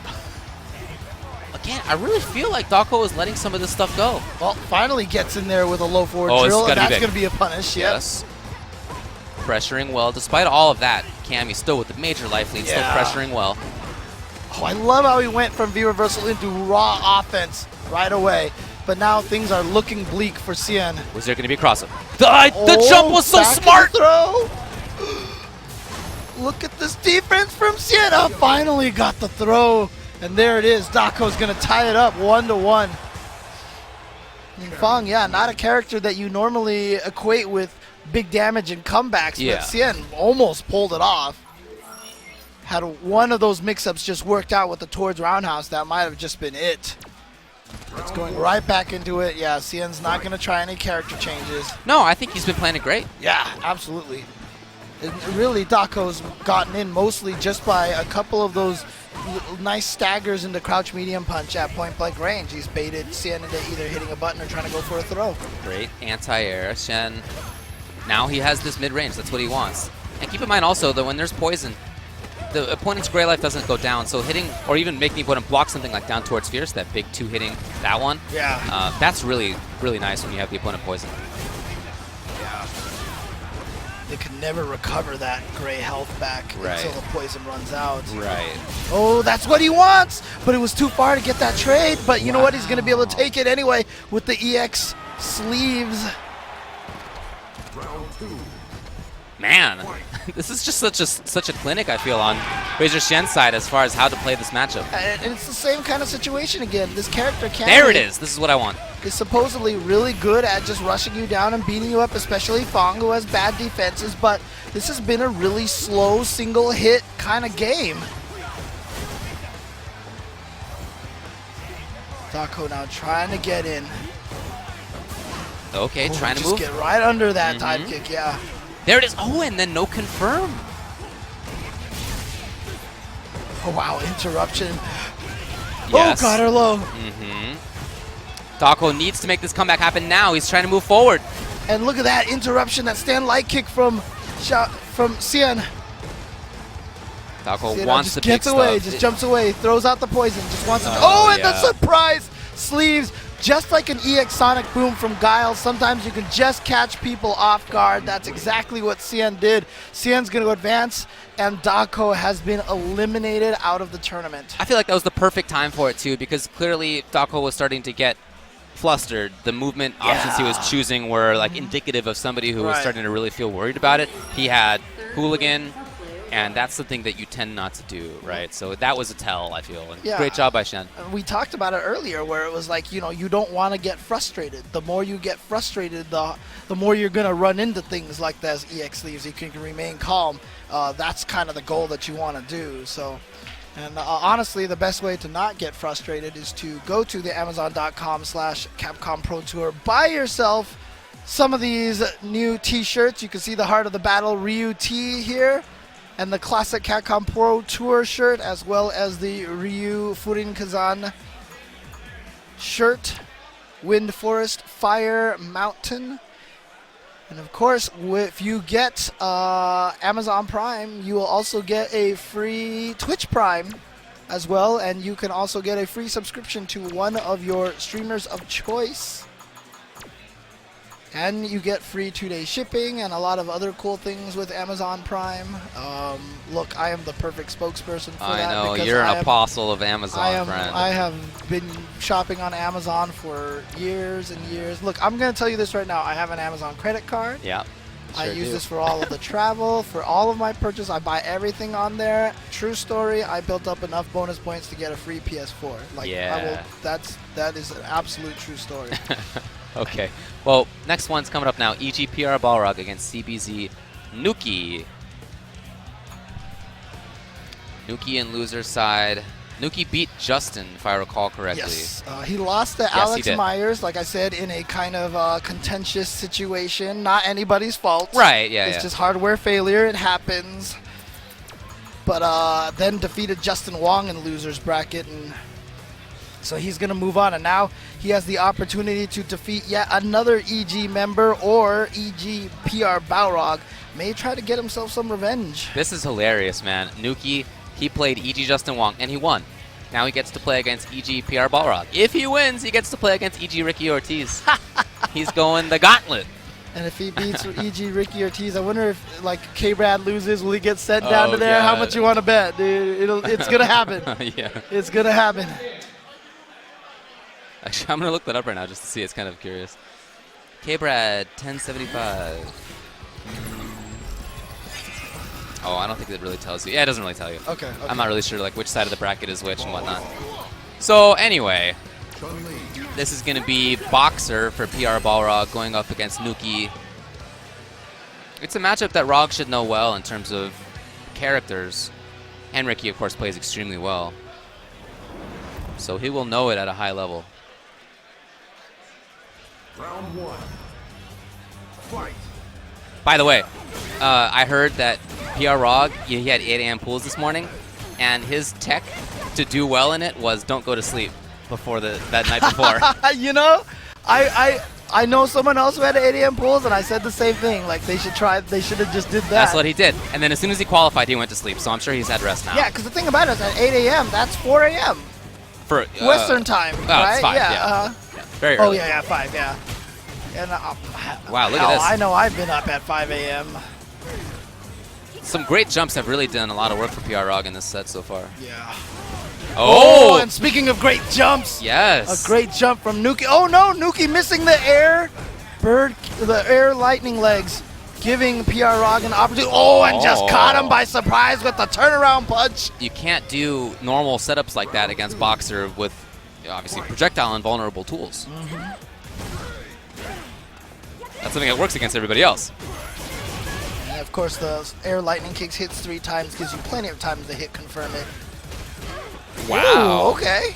Again, I really feel like DAIGO is letting some of this stuff go. Well, finally gets in there with a low forward drill, and that's going to be a punish. Yes. Pressuring well. Despite all of that, Cammy still with the major life lead, still pressuring well. Oh, I love how he went from V-reversal into raw offense right away. But now things are looking bleak for CIAN. Was there going to be a crossover? The jump was so smart! Throw. Look at this defense from CIAN. Oh, finally got the throw. And there it is. DAIGO's going to tie it up 1-1. And Fang, yeah, not a character that you normally equate with big damage and comebacks. But CIAN almost pulled it off. Had one of those mix-ups just worked out with the towards roundhouse, that might have just been it. It's going right back into it. Yeah, CIAN's not going to try any character changes. No, I think he's been playing it great. Yeah, absolutely. Really, DAIGO's gotten in mostly just by a couple of those nice staggers into crouch medium punch at point-blank range. He's baited CIAN into either hitting a button or trying to go for a throw. Great anti-air. Shen, now he has this mid-range. That's what he wants. And keep in mind also that when there's poison, the opponent's gray life doesn't go down, so hitting, or even making the opponent block something like down towards Fierce, that big 2 hitting, that one, that's really, really nice when you have the opponent poison. Yeah. They can never recover that gray health back until the poison runs out. Right. Oh, that's what he wants! But it was too far to get that trade, but you know what? He's going to be able to take it anyway with the EX sleeves. Man, this is just such a clinic, I feel, on RAZER Shen's side as far as how to play this matchup. And it's the same kind of situation again. This character there it is. This is what I want. Is supposedly really good at just rushing you down and beating you up, especially Fang, who has bad defenses, but this has been a really slow single hit kind of game. DAIGO now trying to get in. Okay, trying to move. Just get right under that dive kick, yeah. There it is. Oh, and then no confirm. Oh, wow, interruption. Yes. Oh, got her low. DAIGO needs to make this comeback happen now. He's trying to move forward. And look at that interruption, that stand light kick from CIAN. DAIGO wants the big gets away, stuff. just jumps away, throws out the poison, just wants to. Oh, and the surprise sleeves just like an EX Sonic Boom from Guile, sometimes you can just catch people off guard. That's exactly what CIAN did. CIAN's going to advance, and DAIGO has been eliminated out of the tournament. I feel like that was the perfect time for it, too, because clearly DAIGO was starting to get flustered. The movement options he was choosing were like indicative of somebody who was starting to really feel worried about it. He had Hooligan, and that's the thing that you tend not to do, right? So that was a tell, I feel. And great job by Xian. We talked about it earlier where it was like, you know, you don't want to get frustrated. The more you get frustrated, the more you're going to run into things like this EX leaves. You can remain calm. That's kind of the goal that you want to do. So, and honestly, the best way to not get frustrated is to go to the Amazon.com/Capcom Pro Tour, buy yourself some of these new t-shirts. You can see the Heart of the Battle Ryu T here, and the classic Capcom Pro Tour shirt, as well as the Ryu Furin Kazan shirt, Wind Forest, Fire Mountain. And of course, if you get Amazon Prime, you will also get a free Twitch Prime as well, and you can also get a free subscription to one of your streamers of choice. And you get free 2-day shipping and a lot of other cool things with Amazon Prime. Look, I am the perfect spokesperson for that. I know, you're an apostle of Amazon, friend. I have been shopping on Amazon for years and years. Look, I'm going to tell you this right now. I have an Amazon credit card. Yeah. I use this for all of the travel, for all of my purchase. I buy everything on there. True story, I built up enough bonus points to get a free PS4. Like, that is an absolute true story. Okay. Well, next one's coming up now. EGPR Balrog against CBZ Nuki. Nuki in loser's side. Nuki beat Justin, if I recall correctly. Yes. He lost to Alex Myers, like I said, in a kind of contentious situation. Not anybody's fault. Right, yeah, It's just hardware failure. It happens. But then defeated Justin Wong in loser's bracket, and so he's going to move on, and now he has the opportunity to defeat yet another EG member, or EGPR Balrog may try to get himself some revenge. This is hilarious, man. Nuki, he played EG Justin Wong, and he won. Now he gets to play against EGPR Balrog. If he wins, he gets to play against EG Ricky Ortiz. He's going the gauntlet. And if he beats EG Ricky Ortiz, I wonder if, like, K-Brad loses, will he get sent down to there? God. How much you want to bet, dude? It's going to happen. Yeah. It's going to happen. Actually, I'm going to look that up right now just to see. It's kind of curious. K-Brad, 1075. Oh, I don't think it really tells you. Yeah, it doesn't really tell you. Okay. I'm not really sure like which side of the bracket is which and whatnot. So anyway, this is going to be Boxer for PR Balrog going up against Nuki. It's a matchup that Rog should know well in terms of characters. And Ricky, of course, plays extremely well. So he will know it at a high level. Round one. Fight. By the way, I heard that PR Rog, he had 8 a.m. pools this morning, and his tech to do well in it was don't go to sleep before that night before. You know, I know someone else who had 8 a.m. pools, and I said the same thing. Like, they should have just did that. That's what he did. And then as soon as he qualified, he went to sleep. So I'm sure he's had rest now. Yeah, because the thing about it is at 8 a.m., that's 4 a.m. For Western time, right? It's 5, yeah. Very early. Oh, yeah, 5, yeah. And, wow, look at this. I know I've been up at 5 a.m. Some great jumps have really done a lot of work for PR Rog in this set so far. Yeah. Oh! And speaking of great jumps. Yes. A great jump from Nuki. Oh, no, Nuki missing the air lightning legs, giving PR Rog an opportunity. Oh, and just caught him by surprise with the turnaround punch. You can't do normal setups like that against Boxer with, obviously, projectile and vulnerable tools. That's something that works against everybody else. And of course, the air lightning kicks hits 3 times, gives you plenty of time to hit confirm it. Wow. Ooh, okay.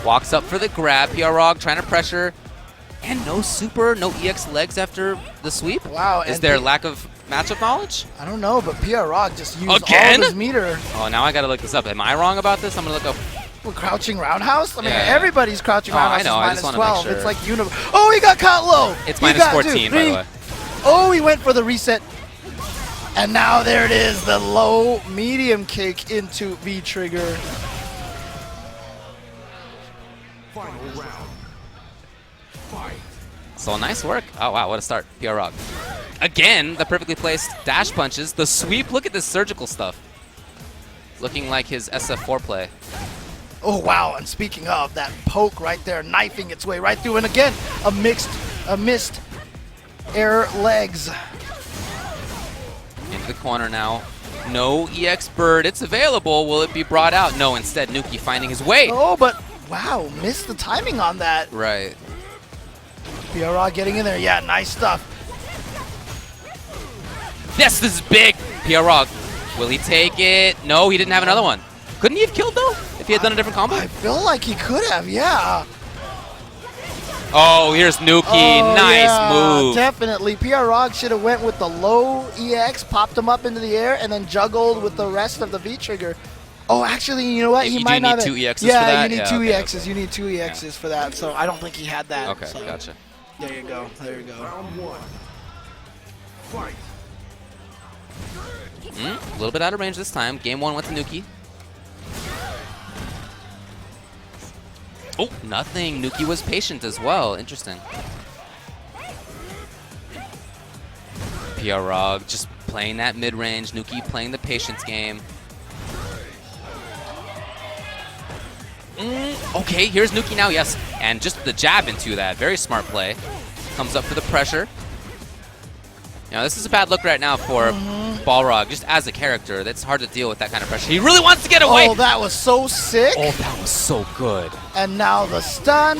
Walks up for the grab. PR Rog trying to pressure. And no super, no EX legs after the sweep. Wow. Is there lack of matchup knowledge? I don't know, but PR Rog just used Again? all his meter. Oh, now I got to look this up. Am I wrong about this? I'm going to look up. Well, crouching roundhouse? I mean, everybody's crouching roundhouse I know. I is just minus want to 12. make sure. It's like Oh, he got caught low. It's minus 14, by the way. Oh, he went for the reset. And now there it is, the low medium kick into V-trigger. Final round. So nice work. Oh, wow, what a start. PR Rock. Again, the perfectly placed dash punches. The sweep, look at this surgical stuff. Looking like his SF4 play. Oh, wow, and speaking of, that poke right there, knifing its way right through, and again, a missed air legs. Into the corner now. No EX Bird. It's available. Will it be brought out? No, instead, Nuki finding his way. Oh, but wow, missed the timing on that. Right. PR getting in there. Yeah, nice stuff. Yes, this is big. PR Rock. Will he take it? No, he didn't have another one. Couldn't he have killed, though, if he had done a different combo? I feel like he could have, yeah. Oh, here's Nuki. Oh, nice yeah, move. Definitely. PR Rock should have went with the low EX, popped him up into the air, and then juggled with the rest of the V-trigger. Oh, actually, you know what? He might not. You need two EXs for yeah, that? you need two okay, EXs. You need two EXs for that. So I don't think he had that. Okay, so. gotcha. There you go. There you go. Round 1. Fight. A little bit out of range this time. Game 1 went to Nuki. Oh, nothing. Nuki was patient as well. Interesting. PR Rog just playing that mid-range. Nuki playing the patience game. Okay, here's Nuki now, yes. And just the jab into that. Very smart play. Comes up for the pressure. You know, this is a bad look right now for Balrog, just as a character. That's hard to deal with that kind of pressure. He really wants to get away. Oh, that was so sick. Oh, that was so good. And now the stun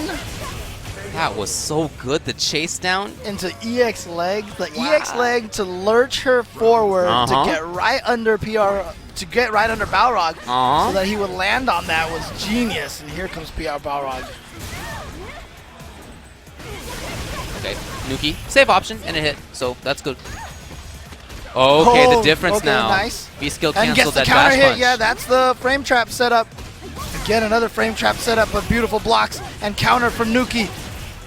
That was so good. The chase down. into EX leg. The EX leg to lurch her forward to get right under Balrog so that he would land on that was genius. And here comes PR Balrog. Okay, Nuki, save option, and a hit, so that's good. Okay, the difference now. Nice. V-skill And gets canceled the that counter dash hit. punch. Yeah, that's the frame trap setup. Again, another frame trap setup, but beautiful blocks and counter from Nuki.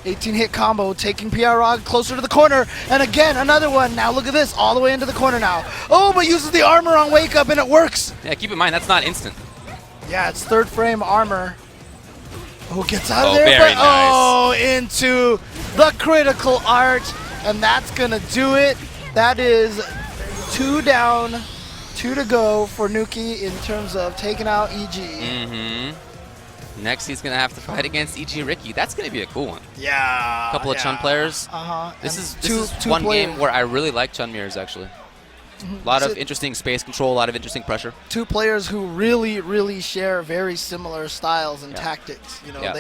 18-hit combo, taking PR Rog closer to the corner. And again, another one. Now look at this, all the way into the corner now. Oh, but uses the armor on Wake Up, and it works. Yeah, keep in mind, that's not instant. Yeah, it's third frame armor. Oh, gets out of there, very but nice. oh, into the critical art. And that's going to do it. That is 2 down, 2 to go for Nuki in terms of taking out EG. Next, he's going to have to fight against EG Ricky. That's going to be a cool one. Yeah. A couple of Chun players. This is two one players. game where I really like Chun mirrors, actually. A lot of interesting space control, a lot of interesting pressure. 2 players who really share very similar styles and tactics. You know,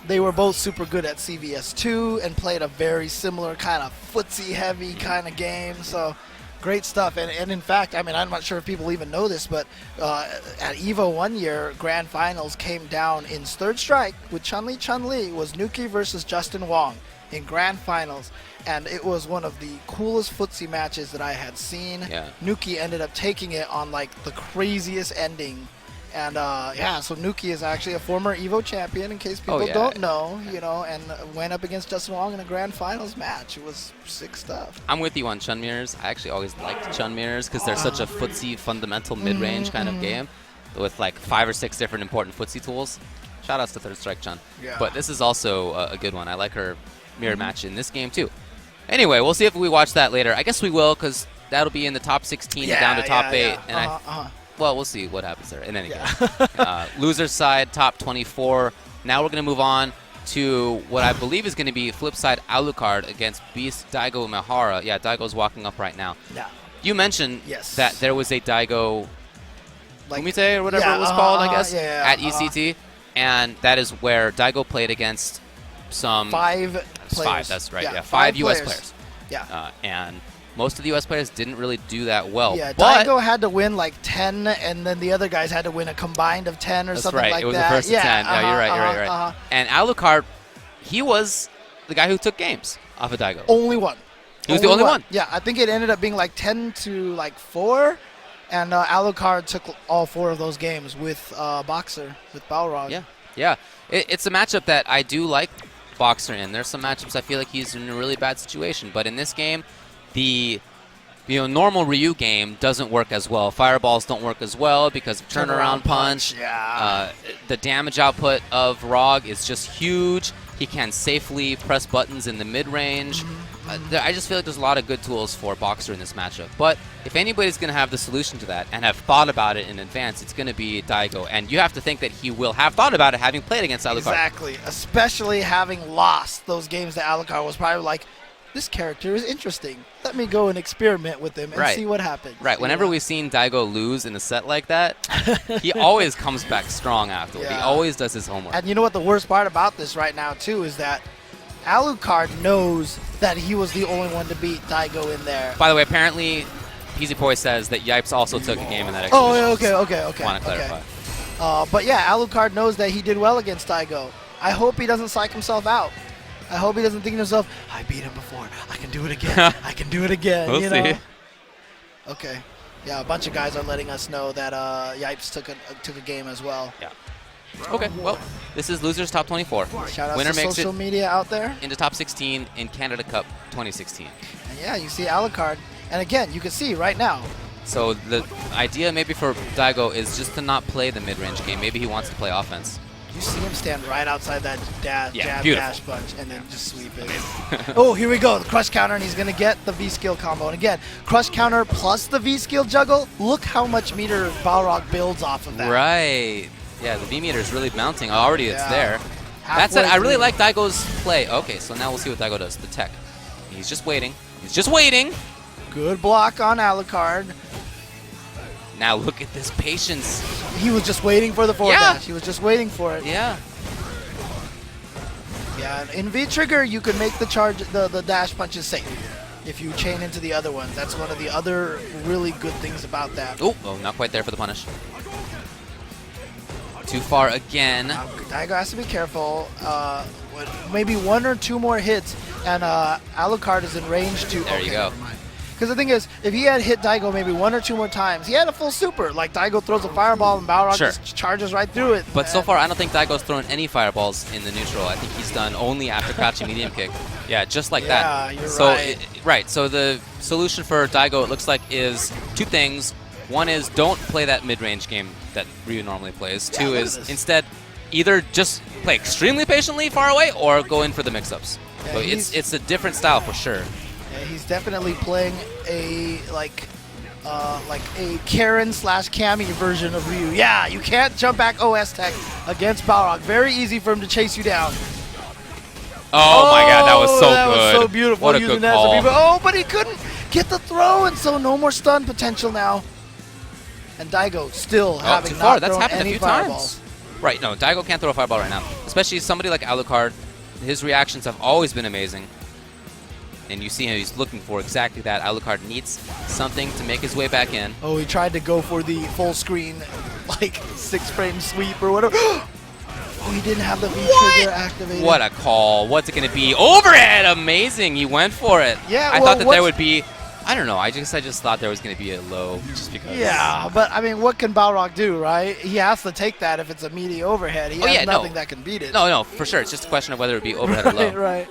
they were both super good at CVS2 and played a very similar kind of footsie heavy kind of game. So great stuff. And in fact, I mean, I'm not sure if people even know this, but at EVO one year, Grand Finals came down in third strike with Chun-Li was Nuki versus Justin Wong in Grand Finals. And it was one of the coolest footsie matches that I had seen. Yeah. Nuki ended up taking it on like the craziest ending. And yeah, so Nuki is actually a former EVO champion, in case people don't know, you know, and went up against Justin Wong in a Grand Finals match. It was sick stuff. I'm with you on Chun mirrors. I actually always liked Chun mirrors because they're such a footsie fundamental mid-range kind of game with like 5 or 6 different important footsie tools. Shout outs to Third Strike Chun. Yeah. But this is also a good one. I like her mirror match in this game too. Anyway, we'll see if we watch that later. I guess we will, because that'll be in the top 16 down to top 8. And well, we'll see what happens there. In any case, loser's side, top 24. Now we're going to move on to what I believe is going to be flip side Alucard against Beast DAIGO UMEHARA. Yeah, DAIGO's walking up right now. Yeah. You mentioned that there was a DAIGO Kumite or whatever it was called, I guess, at ECT. And that is where DAIGO played against some 5 players. 5, that's right. Yeah, 5 U.S. players. Yeah. And most of the U.S. players didn't really do that well. Yeah, but DAIGO had to win like 10, and then the other guys had to win a combined of 10 or that's something right. like that. It was the first to 10. Yeah, you're right. And Alucard, he was the guy who took games off of DAIGO. Only one. He was the only one. Yeah, I think it ended up being like 10 to like 4, and Alucard took all 4 of those games with Boxer, with Balrog. Yeah. It's a matchup that I do like Boxer in. There's some matchups I feel like he's in a really bad situation, but in this game, the normal Ryu game doesn't work as well. Fireballs don't work as well because of turnaround punch. Yeah. The damage output of Rog is just huge. He can safely press buttons in the mid-range. I just feel like there's a lot of good tools for Boxer in this matchup. But if anybody's going to have the solution to that and have thought about it in advance, it's going to be DAIGO. And you have to think that he will have thought about it having played against Alucard. Exactly. Especially having lost those games that Alucard was probably like, this character is interesting. Let me go and experiment with him and see what happens. Right. Whenever we've seen DAIGO lose in a set like that, he always comes back strong afterward. He always does his homework. And you know what the worst part about this right now, too, is that Alucard knows that he was the only one to beat DAIGO in there. By the way, apparently, Peasy Poi says that Yipes also took a game in that exhibition. Oh, okay. Want to clarify. But yeah, Alucard knows that he did well against DAIGO. I hope he doesn't psych himself out. I hope he doesn't think to himself, I beat him before. I can do it again. I can do it again. We'll see. Okay. Yeah, a bunch of guys are letting us know that Yipes took a game as well. Yeah. Okay, well, this is Losers Top 24. Shout out Winner to makes social it media out there. into Top 16 in Canada Cup 2016. And yeah, you see Alucard. And again, you can see right now. So the idea maybe for DAIGO is just to not play the mid-range game. Maybe he wants to play offense. You see him stand right outside that jab dash punch and then just sweep it. Oh, here we go. The crush counter, and he's going to get the V-skill combo. And again, crush counter plus the V-skill juggle. Look how much meter Balrog builds off of that. Right. Yeah, the V-meter is really mounting. Already it's there. That said, I really like DAIGO's play. Okay, so now we'll see what DAIGO does. The tech. He's just waiting. He's just waiting. Good block on Alucard. Now look at this patience. He was just waiting for the forward dash. He was just waiting for it. Yeah. Yeah, in V-trigger, you can make the charge, the dash punches safe if you chain into the other ones. That's one of the other really good things about that. Oh, not quite there for the punish. Too far again. DAIGO has to be careful. Maybe one or two more hits, and Alucard is in range to... There you go. Because the thing is, if he had hit DAIGO maybe one or two more times, he had a full super. Like, DAIGO throws a fireball and Balrog just charges right through it. But so far, I don't think DAIGO's thrown any fireballs in the neutral. I think he's done only after crouching medium kick. Yeah, just like that. Yeah, you're right. Right, so the solution for DAIGO, it looks like, is two things. One is don't play that mid-range game that Ryu normally plays. Two is instead either just play extremely patiently far away or go in for the mix-ups. Yeah, so it's a different style for sure. Yeah, he's definitely playing a like a Karen / Cammy version of Ryu. Yeah, you can't jump back OS tech against Balrog. Very easy for him to chase you down. Oh my God, that was so good. That was so beautiful. What a good call. Oh, but he couldn't get the throw, and so no more stun potential now. And DAIGO still having too far. not thrown any fireballs. Right, no, DAIGO can't throw a fireball right now. Especially somebody like Alucard. His reactions have always been amazing. And you see him, he's looking for exactly that. Alucard needs something to make his way back in. Oh, he tried to go for the full screen, like 6-frame sweep or whatever. Oh, he didn't have the V-trigger activated. What a call. What's it going to be? Overhead! Amazing. He went for it. Yeah, I thought that there would be... I don't know. I just thought there was going to be a low just because. Yeah, but I mean, what can Balrog do, right? He has to take that if it's a meaty overhead. He has nothing that can beat it. No, for sure. It's just a question of whether it be overhead or low. Right.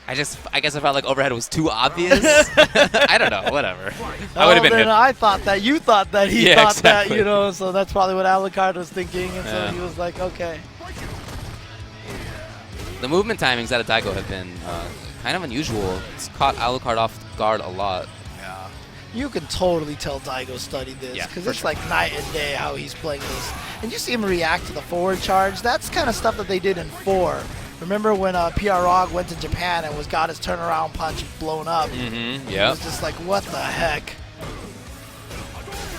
I guess I felt like overhead was too obvious. I don't know. Whatever. I would have been. I thought that. You thought that. He thought that. You know. So that's probably what Alucard was thinking, and so he was like, okay. The movement timings out of DAIGO have been kind of unusual. It's caught Alucard off guard a lot. Yeah. You can totally tell DAIGO studied this because it's like night and day how he's playing this. And you see him react to the forward charge. That's kind of stuff that they did in 4. Remember when PROG went to Japan and got his turnaround punch blown up? Mm-hmm. Yeah. It was just like, what the heck?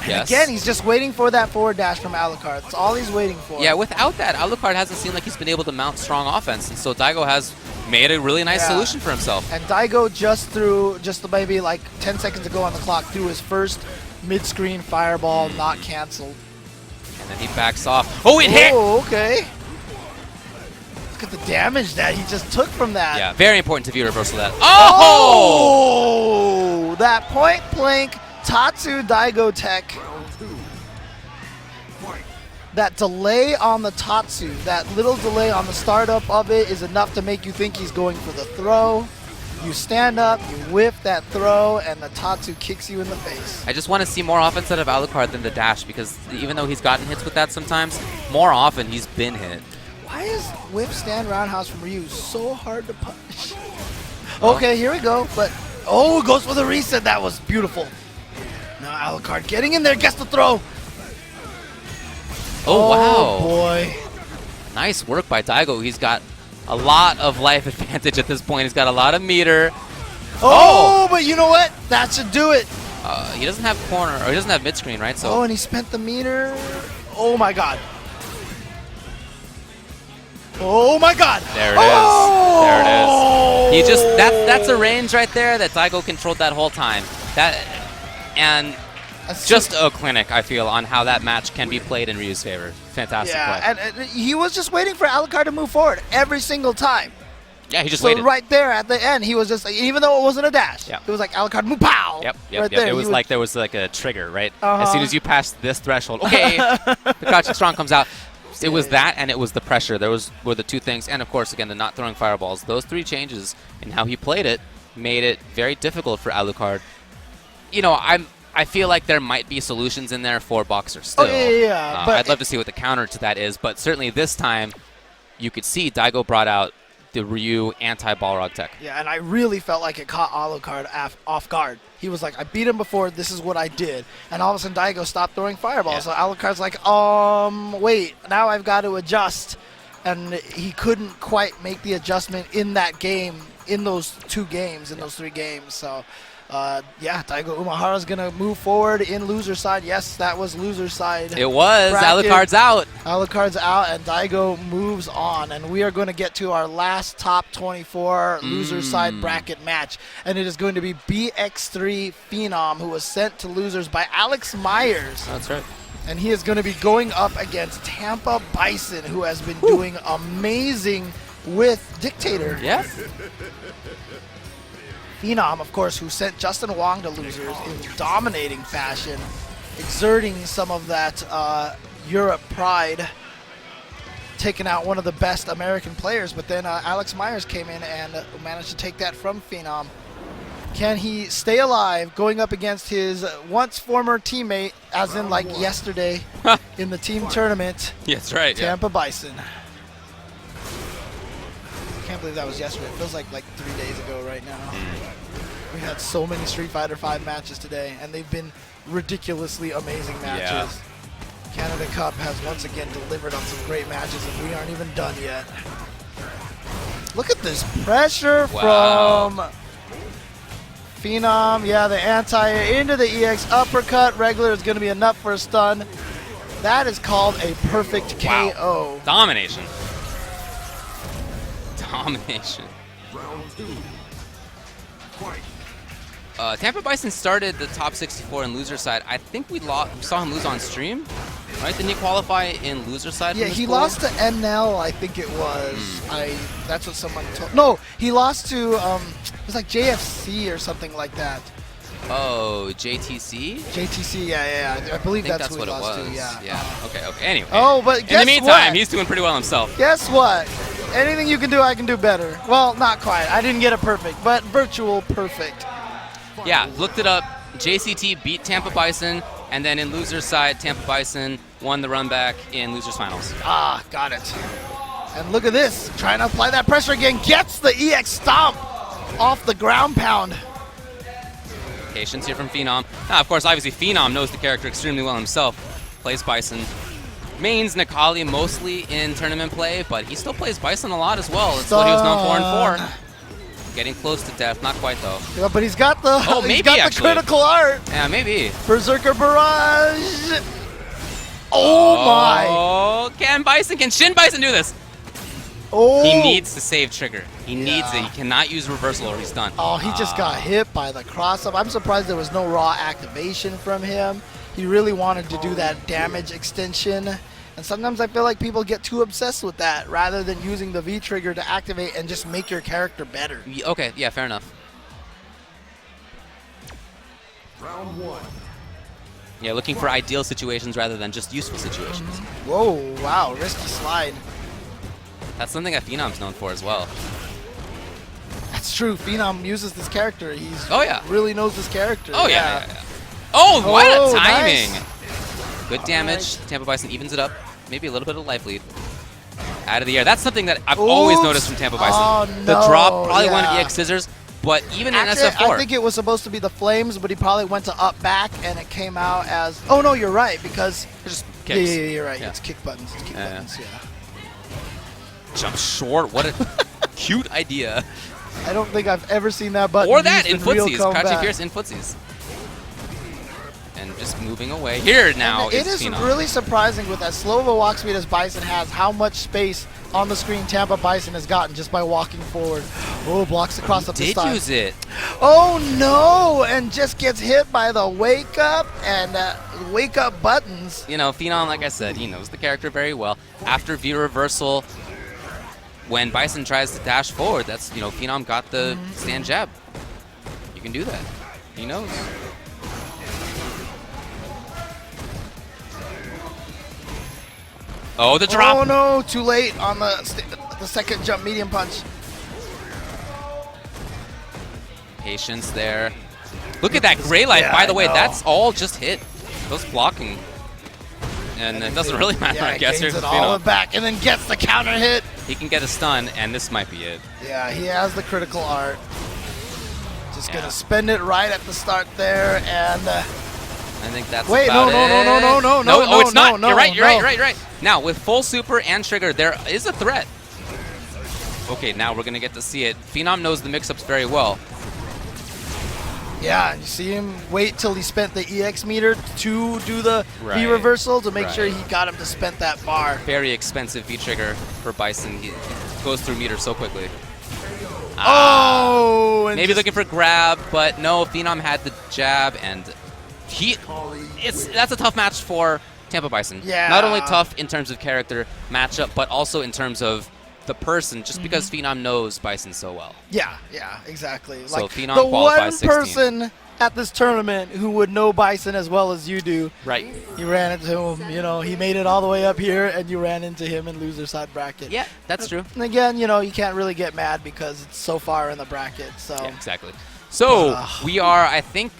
And yes. Again, he's just waiting for that forward dash from Alucard. That's all he's waiting for. Yeah, without that, Alucard hasn't seemed like he's been able to mount strong offense, and so DAIGO has made a really nice solution for himself. And DAIGO just maybe like 10 seconds ago on the clock, threw his first mid-screen fireball, not canceled. And then he backs off. Oh, it hit! Oh, okay. Look at the damage that he just took from that. Yeah, very important to view reversal of that. Oh! That point blank Tatsu DAIGO tech. That delay on the Tatsu, that little delay on the startup of it is enough to make you think he's going for the throw. You stand up, you whiff that throw, and the Tatsu kicks you in the face. I just want to see more offense out of Alucard than the dash, because even though he's gotten hits with that sometimes, more often he's been hit. Why is whip stand roundhouse from Ryu so hard to punish? Okay, here we go. But oh, it goes for the reset. That was beautiful. Now Alucard getting in there, gets the throw. Oh, wow. Boy. Nice work by DAIGO. He's got a lot of life advantage at this point. He's got a lot of meter. Oh, but you know what? That should do it. He doesn't have corner, or he doesn't have mid-screen, right? So. Oh, and he spent the meter. Oh my god. Oh my god. There it is. There it is. He just that's a range right there that DAIGO controlled that whole time. And just a clinic, I feel, on how that match can be played in Ryu's favor. Fantastic play. And he was just waiting for Alucard to move forward every single time. Yeah, he just so waited. Right there at the end, he was just like, even though it wasn't a dash, yeah. it was like Alucard, move, pow! Yep. Right there. It was like there was like a trigger, right? Uh-huh. As soon as you pass this threshold, okay, the crouching strong comes out. It was that, and it was the pressure. Were the two things, and of course, again, the not throwing fireballs. Those three changes in how he played it made it very difficult for Alucard. You know, I feel like there might be solutions in there for Boxer still. Oh, yeah. But I'd love to see what the counter to that is, but certainly this time, you could see DAIGO brought out the Ryu anti-Balrog tech. Yeah, and I really felt like it caught Alucard off guard. He was like, I beat him before, this is what I did. And all of a sudden, DAIGO stopped throwing fireballs. Yeah. So Alucard's like, wait, now I've got to adjust. And he couldn't quite make the adjustment in that game, in those two games, in those three games. So, yeah, DAIGO Umehara's going to move forward in loser side. Yes, that was loser side. It was. Bracket. Alucard's out. Alucard's out, and DAIGO moves on. And we are going to get to our last top 24 loser side bracket match. And it is going to be BX3 Phenom, who was sent to losers by Alex Myers. That's right. And he is going to be going up against Tampa Bison, who has been doing amazing with Dictator. Yeah. Phenom, of course, who sent Justin Wong to losers in dominating fashion, exerting some of that Europe pride, taking out one of the best American players. But then Alex Myers came in and managed to take that from Phenom. Can he stay alive going up against his once former teammate, as in like yesterday in the team tournament? Yeah, that's right. Tampa Bison. I can't believe that was yesterday. It feels like 3 days ago right now. We had so many Street Fighter V matches today, and they've been ridiculously amazing matches. Yeah. Canada Cup has once again delivered on some great matches, and we aren't even done yet. Look at this pressure from Phenom. Yeah, the anti-air into the EX uppercut. Regular is going to be enough for a stun. That is called a perfect KO. Domination. Domination. Round 2. Fight. Tampa Bison started the top 64 in loser side. I think we saw him lose on stream, right? Didn't he qualify in loser side? Yeah, from he this pool? lost to NL, I think it was. That's what someone told. No, he lost to it was like JFC or something like that. Oh, JTC? JTC, yeah. I believe that's who what he it lost was. to. Yeah. Okay. Anyway. Oh, but guess in the meantime, what? he's doing pretty well himself. Guess what? Anything you can do, I can do better. Well, not quite. I didn't get it perfect, but virtual perfect. Yeah, looked it up. JCT beat Tampa Bison, and then in loser's side, Tampa Bison won the run back in losers finals. Ah, got it. And look at this. Trying to apply that pressure again. Gets the EX stomp off the ground pound. Patience here from Phenom. Now, of course, obviously, Phenom knows the character extremely well himself. Plays Bison. Mains Nikali mostly in tournament play, but he still plays Bison a lot as well. That's what he was known for in 4. Getting close to death. Not quite, though. Yeah, but he's got the, maybe, actually. critical art. Yeah, maybe. Berserker Barrage. Oh, my. Oh, can Shin Bison do this? Oh. He needs to save trigger. He needs it. He cannot use reversal or he's done. Oh, he just got hit by the cross-up. I'm surprised there was no raw activation from him. He really wanted to do that damage extension. And sometimes I feel like people get too obsessed with that rather than using the V-trigger to activate and just make your character better. Okay, yeah, fair enough. Round 1. Yeah, looking for ideal situations rather than just useful situations. Whoa, wow, risky slide. That's something that Phenom's known for as well. That's true. Phenom uses this character. He's really knows this character. Oh, yeah. Oh, what a timing. Nice. Good damage. Tampa Bison evens it up. Maybe a little bit of life lead. out of the air. That's something that I've always Oops. noticed from Tampa Bison. Oh, The no, drop probably went yeah. EX Scissors, but even Actually, in SF4. I think it was supposed to be the flames, but he probably went to up back, and it came out as. Oh no, you're right because just yeah, kicks. you're right. Yeah. It's kick buttons. It's kick buttons. Yeah. Jump short. What a cute idea. I don't think I've ever seen that button. Or that used in real footsies. combat. Crouching Fierce in footsies. And just moving away. Here now And it is Phenom. really surprising with as slow of a walk speed as Bison has, how much space on the screen Tampa Bison has gotten just by walking forward. Oh, blocks across up this Did time. use it. Oh no! And just gets hit by the wake up and wake up buttons. You know, Phenom, like I said, he knows the character very well. After V reversal, when Bison tries to dash forward, that's, you know, Phenom got the stand jab. You can do that. He knows. Oh, the drop. Oh no! Too late on the second jump medium punch. Patience there. Look at that gray light, Yeah, by the I way. know. That's all just hit. Those blocking. And it doesn't really matter, Yeah, I guess. gains Here's it all Phenom. back and then gets the counter hit. He can get a stun, and this might be it. Yeah, he has the critical art. Just Yeah. gonna spend it right at the start there, and I think that's wait, about no, it. no, Oh, it's not. no, You're right, no. you're right. Now, with full super and trigger, there is a threat. Okay, now we're going to get to see it. Phenom knows the mix-ups very well. yeah, you see him wait till he spent the EX meter to do the Right. V reversal to make Right. sure he got him to spend that bar. Very expensive V-trigger for Bison. He goes through meters so quickly. Oh, and Maybe just- looking for grab, but no, Phenom had the jab, and that's a tough match for Tampa Bison. Yeah. Not only tough in terms of character matchup, but also in terms of the person, just because Phenom knows Bison so well. yeah, exactly. So Like Phenom the qualifies one 16. person at this tournament who would know Bison as well as you do. Right. You ran into him, you know, he made it all the way up here, and you ran into him in loser side bracket. Yeah, that's true. And again, you know, you can't really get mad because it's so far in the bracket. So Yeah, exactly. So we are, I think,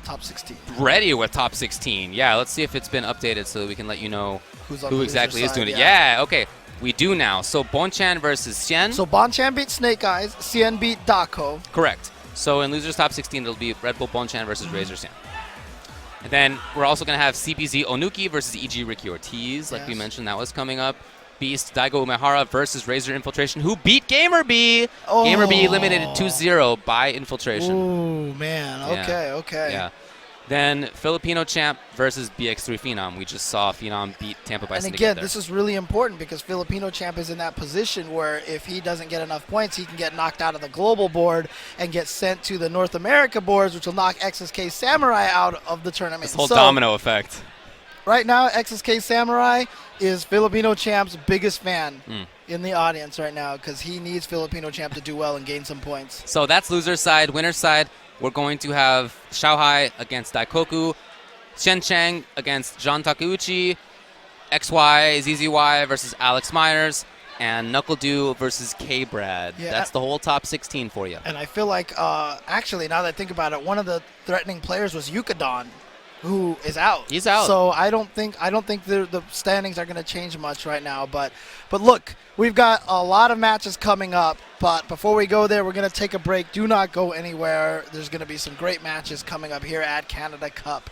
top 16. ready with top 16. Yeah, let's see if it's been updated so that we can let you know Who's on who the exactly loser is doing side, it. Yeah, okay. We do now. So Bonchan versus XIAN. So Bonchan beat Snake Eyes, CN beat DAIGO. Correct. So in losers top 16, it'll be Red Bull Bonchan versus RAZER XIAN. And then we're also going to have CPZ Onuki versus EG Ricky Ortiz. Like we Yes. mentioned, that was coming up. Beast Daigo Umehara versus RAZER Infiltration, who beat GamerB. Oh. GamerB eliminated 2-0 by Infiltration. Ooh, man. Yeah. Okay. Yeah. Then Filipino Champ versus BX3 Phenom. We just saw Phenom beat Tampa Bison And to get again, there. this is really important because Filipino Champ is in that position where if he doesn't get enough points, he can get knocked out of the global board and get sent to the North America boards, which will knock XSK Samurai out of the tournament. This whole So, domino effect. right now, XSK Samurai is Filipino Champ's biggest fan Mm. in the audience right now because he needs Filipino Champ to do well and gain some points. So that's loser side. Winner side, we're going to have Xiaohai against Daikoku, Shen Chang against John Takeuchi, XY ZZY versus Alex Myers, and Knuckle Dew versus K-Brad. Yeah. That's the whole top 16 for you. And I feel like, actually, now that I think about it, one of the threatening players was Yukadon, who is out. He's out. So I don't think the standings are going to change much right now. But look, we've got a lot of matches coming up. But before we go there, we're going to take a break. Do not go anywhere. There's going to be some great matches coming up here at Canada Cup.